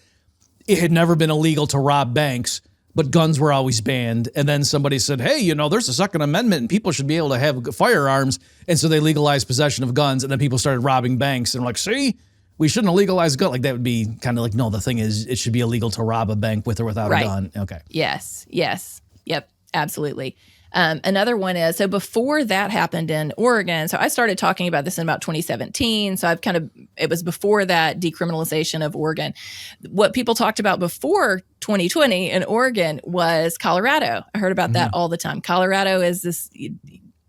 it had never been illegal to rob banks, but guns were always banned. And then somebody said, hey, there's a Second Amendment and people should be able to have firearms. And so they legalized possession of guns, and then people started robbing banks. And like, see, we shouldn't have legalized guns. Like, that would be kind of like, no, the thing is, it should be illegal to rob a bank with or without a gun. Okay. Yes. Yep. Absolutely. Another one is, so before that happened in Oregon, so I started talking about this in about 2017. So it was before that decriminalization of Oregon. What people talked about before 2020 in Oregon was Colorado. I heard about that all the time. Colorado is this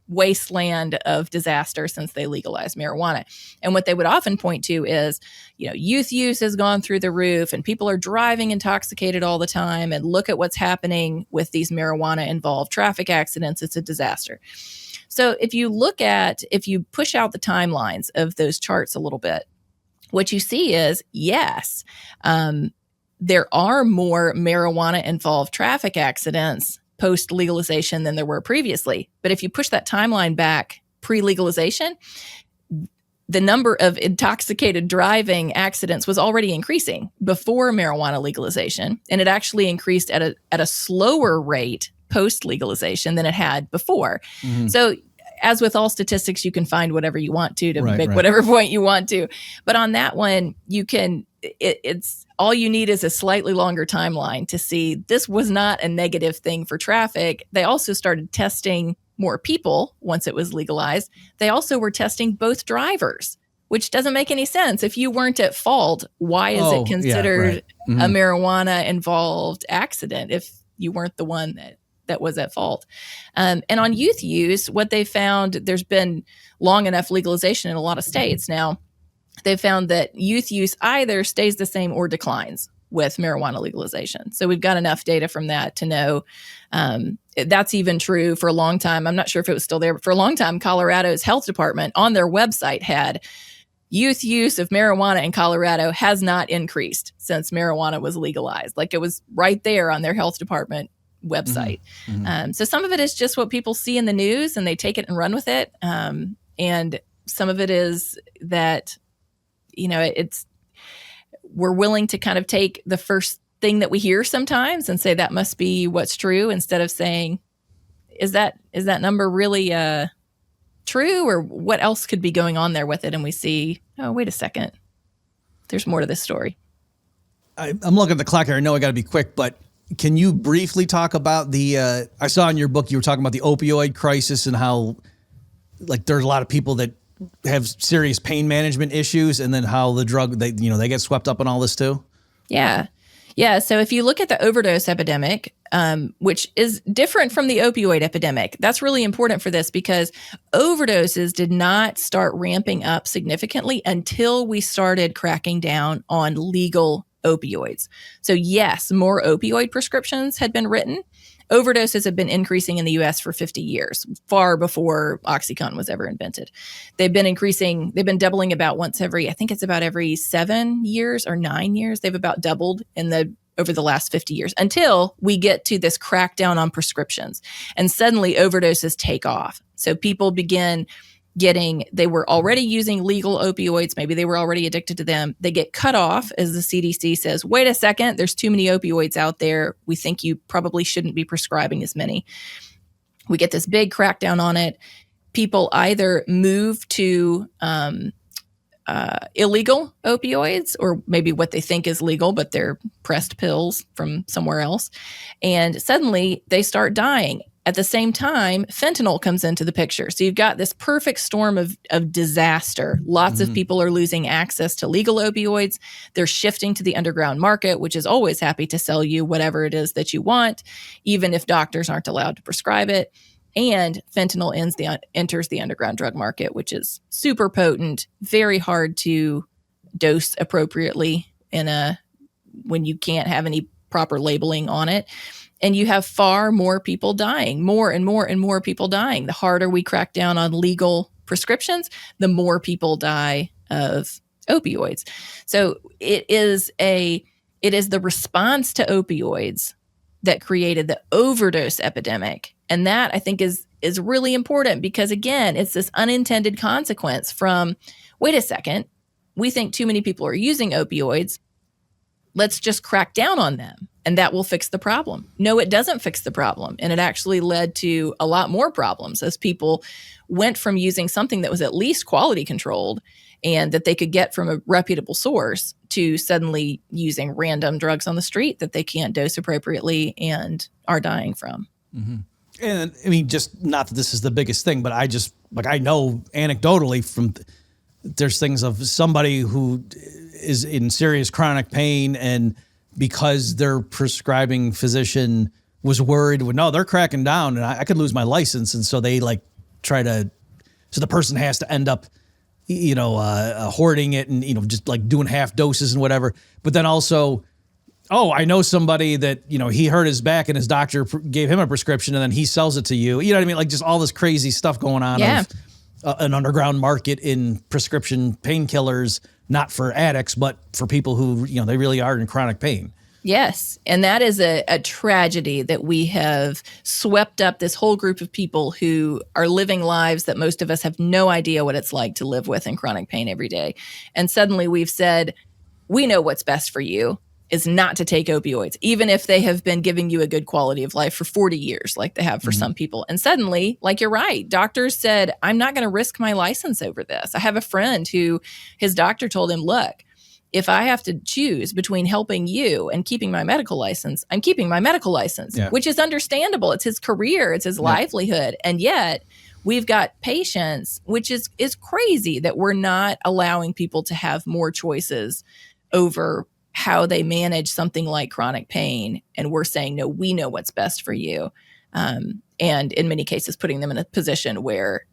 wasteland of disaster since they legalized marijuana. And what they would often point to is, youth use has gone through the roof and people are driving intoxicated all the time. And look at what's happening with these marijuana involved traffic accidents. It's a disaster. So if you push out the timelines of those charts a little bit, what you see is, yes, there are more marijuana involved traffic accidents post-legalization than there were previously. But if you push that timeline back pre-legalization, the number of intoxicated driving accidents was already increasing before marijuana legalization. And it actually increased at a slower rate post-legalization than it had before. Mm-hmm. So as with all statistics, you can find whatever you want to make whatever point you want to. But on that one, it's all you need is a slightly longer timeline to see this was not a negative thing for traffic. They also started testing more people once it was legalized. They also were testing both drivers, which doesn't make any sense. If you weren't at fault, why is it considered a marijuana involved accident if you weren't the one that was at fault? And on youth use, what they found, there's been long enough legalization in a lot of states now. They found that youth use either stays the same or declines with marijuana legalization. So we've got enough data from that to know that's even true. For a long time, I'm not sure if it was still there, but for a long time, Colorado's health department on their website had youth use of marijuana in Colorado has not increased since marijuana was legalized. Like, it was right there on their health department website. Mm-hmm. So some of it is just what people see in the news and they take it and run with it. And some of it is that, we're willing to kind of take the first thing that we hear sometimes and say that must be what's true, instead of saying, is that number really true, or what else could be going on there with it? And we see, oh, wait a second, there's more to this story. I'm looking at the clock here. I know I got to be quick, but can you briefly talk about I saw in your book you were talking about the opioid crisis and how, like, there's a lot of people that have serious pain management issues, and then how the drug, they get swept up in all this too? Yeah. So if you look at the overdose epidemic, which is different from the opioid epidemic, that's really important for this, because overdoses did not start ramping up significantly until we started cracking down on legal opioids. So yes, more opioid prescriptions had been written. Overdoses have been increasing in the U.S. for 50 years, far before OxyContin was ever invented. They've been doubling about every 7 years or 9 years. They've about doubled over the last 50 years, until we get to this crackdown on prescriptions. And suddenly overdoses take off. So people begin they were already using legal opioids. Maybe they were already addicted to them. They get cut off as the CDC says, wait a second, there's too many opioids out there. We think you probably shouldn't be prescribing as many. We get this big crackdown on it. People either move to illegal opioids, or maybe what they think is legal, but they're pressed pills from somewhere else. And suddenly they start dying. At the same time, fentanyl comes into the picture. So you've got this perfect storm of disaster. Lots of people are losing access to legal opioids. They're shifting to the underground market, which is always happy to sell you whatever it is that you want, even if doctors aren't allowed to prescribe it. And fentanyl enters the underground drug market, which is super potent, very hard to dose appropriately when you can't have any proper labeling on it. And you have far more people dying, more and more and more people dying. The harder we crack down on legal prescriptions, the more people die of opioids. So it is the response to opioids that created the overdose epidemic. And that, I think, is really important because, again, it's this unintended consequence from, wait a second, we think too many people are using opioids. Let's just crack down on them, and that will fix the problem. No, it doesn't fix the problem. And it actually led to a lot more problems as people went from using something that was at least quality controlled and that they could get from a reputable source to suddenly using random drugs on the street that they can't dose appropriately and are dying from. Mm-hmm. And I mean, just not that this is the biggest thing, but I know anecdotally from there's things of somebody who is in serious chronic pain, and because their prescribing physician was worried, no, they're cracking down and I could lose my license. And so they so the person has to end up, hoarding it and, just like doing half doses and whatever. But then also, I know somebody that, he hurt his back and his doctor gave him a prescription and then he sells it to you. You know what I mean? Like just all this crazy stuff going on. Yeah. Of an underground market in prescription painkillers, not for addicts, but for people who, they really are in chronic pain. Yes. And that is a tragedy that we have swept up this whole group of people who are living lives that most of us have no idea what it's like to live with in chronic pain every day. And suddenly we've said, we know what's best for you is not to take opioids, even if they have been giving you a good quality of life for 40 years, like they have for some people. And suddenly, like you're right, doctors said, I'm not going to risk my license over this. I have a friend who his doctor told him, look, if I have to choose between helping you and keeping my medical license, I'm keeping my medical license, which is understandable. It's his career, it's his livelihood. And yet we've got patients, which is crazy that we're not allowing people to have more choices over how they manage something like chronic pain. And we're saying, no, we know what's best for you. And in many cases, putting them in a position where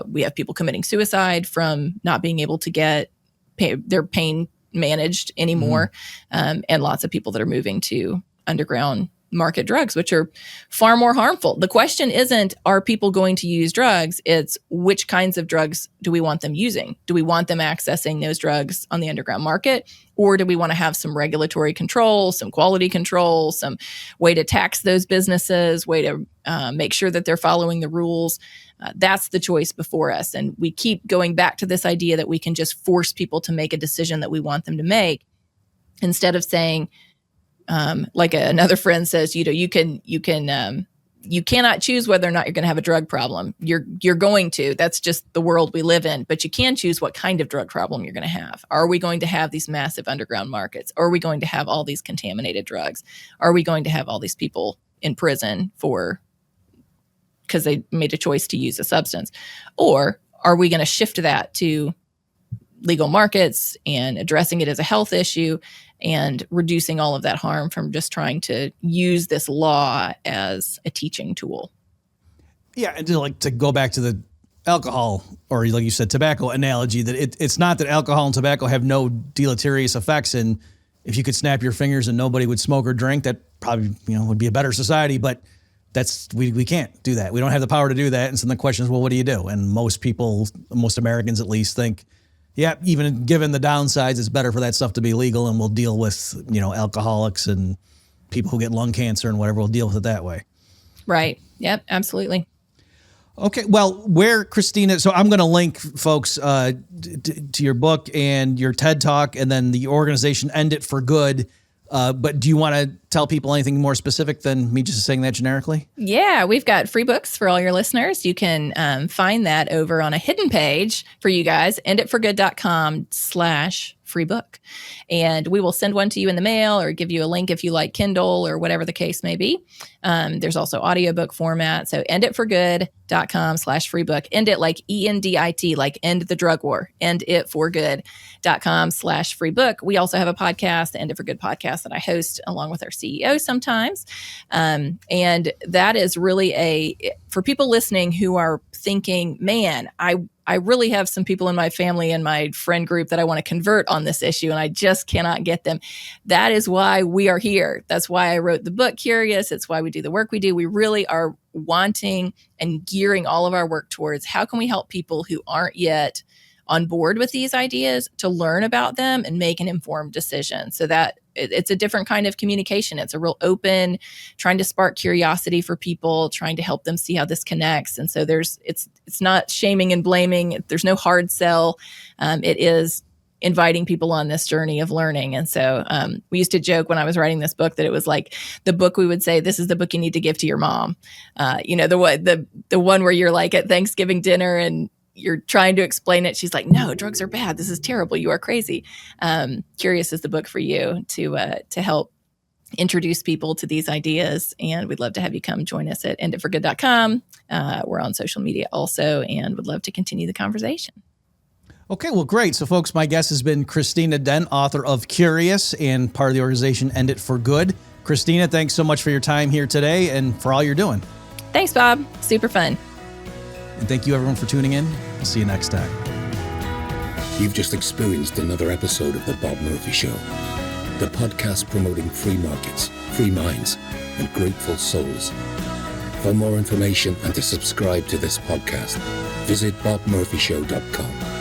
we have people committing suicide from not being able to get their pain managed anymore. And lots of people that are moving to underground market drugs, which are far more harmful. The question isn't, are people going to use drugs? It's which kinds of drugs do we want them using? Do we want them accessing those drugs on the underground market? Or do we want to have some regulatory control, some quality control, some way to tax those businesses, way to make sure that they're following the rules? That's the choice before us. And we keep going back to this idea that we can just force people to make a decision that we want them to make, instead of saying, like another friend says, you cannot choose whether or not you're going to have a drug problem. You're going to. That's just the world we live in. But you can choose what kind of drug problem you're going to have. Are we going to have these massive underground markets? Are we going to have all these contaminated drugs? Are we going to have all these people in prison because they made a choice to use a substance? Or are we going to shift that to legal markets and addressing it as a health issue and reducing all of that harm from just trying to use this law as a teaching tool? Yeah, and to go back to the alcohol, or like you said, tobacco analogy, that it's not that alcohol and tobacco have no deleterious effects, and if you could snap your fingers and nobody would smoke or drink, that probably would be a better society. But that's we can't do that. We don't have the power to do that. And so the question is, well, what do you do? And most people, most Americans at least, think, yeah, even given the downsides, it's better for that stuff to be legal, and we'll deal with, alcoholics and people who get lung cancer and whatever. We'll deal with it that way. Right. Yep, absolutely. Okay. Well, where Christina, so I'm going to link folks to your book and your TED Talk, and then the organization End It for Good. But do you want to tell people anything more specific than me just saying that generically? Yeah, we've got free books for all your listeners. You can find that over on a hidden page for you guys, enditforgood.com/free book. And we will send one to you in the mail or give you a link if you like Kindle or whatever the case may be. There's also audiobook format. So enditforgood.com/free book. End it like ENDIT, like end the drug war. Enditforgood.com/free book. We also have a podcast, the End It for Good podcast, that I host along with our CEO sometimes. And that is really for people listening who are thinking, man, I really have some people in my family and my friend group that I want to convert on this issue, and I just cannot get them. That is why we are here. That's why I wrote the book, Curious. It's why we do the work we do. We really are wanting and gearing all of our work towards how can we help people who aren't yet on board with these ideas to learn about them and make an informed decision. So that it's a different kind of communication. It's a real open, trying to spark curiosity for people, trying to help them see how this connects. And so it's not shaming and blaming. There's no hard sell. It is inviting people on this journey of learning. And so we used to joke when I was writing this book that it was like the book we would say, this is the book you need to give to your mom. The one where you're like at Thanksgiving dinner and you're trying to explain it. She's like, no, drugs are bad. This is terrible. You are crazy. Curious is the book for you to help introduce people to these ideas. And we'd love to have you come join us at enditforgood.com. We're on social media also, and would love to continue the conversation. Okay, well, great. So, folks, my guest has been Christina Dent, author of Curious and part of the organization End It for Good. Christina, thanks so much for your time here today and for all you're doing. Thanks, Bob. Super fun. And thank you, everyone, for tuning in. We'll see you next time. You've just experienced another episode of The Bob Murphy Show, the podcast promoting free markets, free minds, and grateful souls. For more information and to subscribe to this podcast, visit bobmurphyshow.com.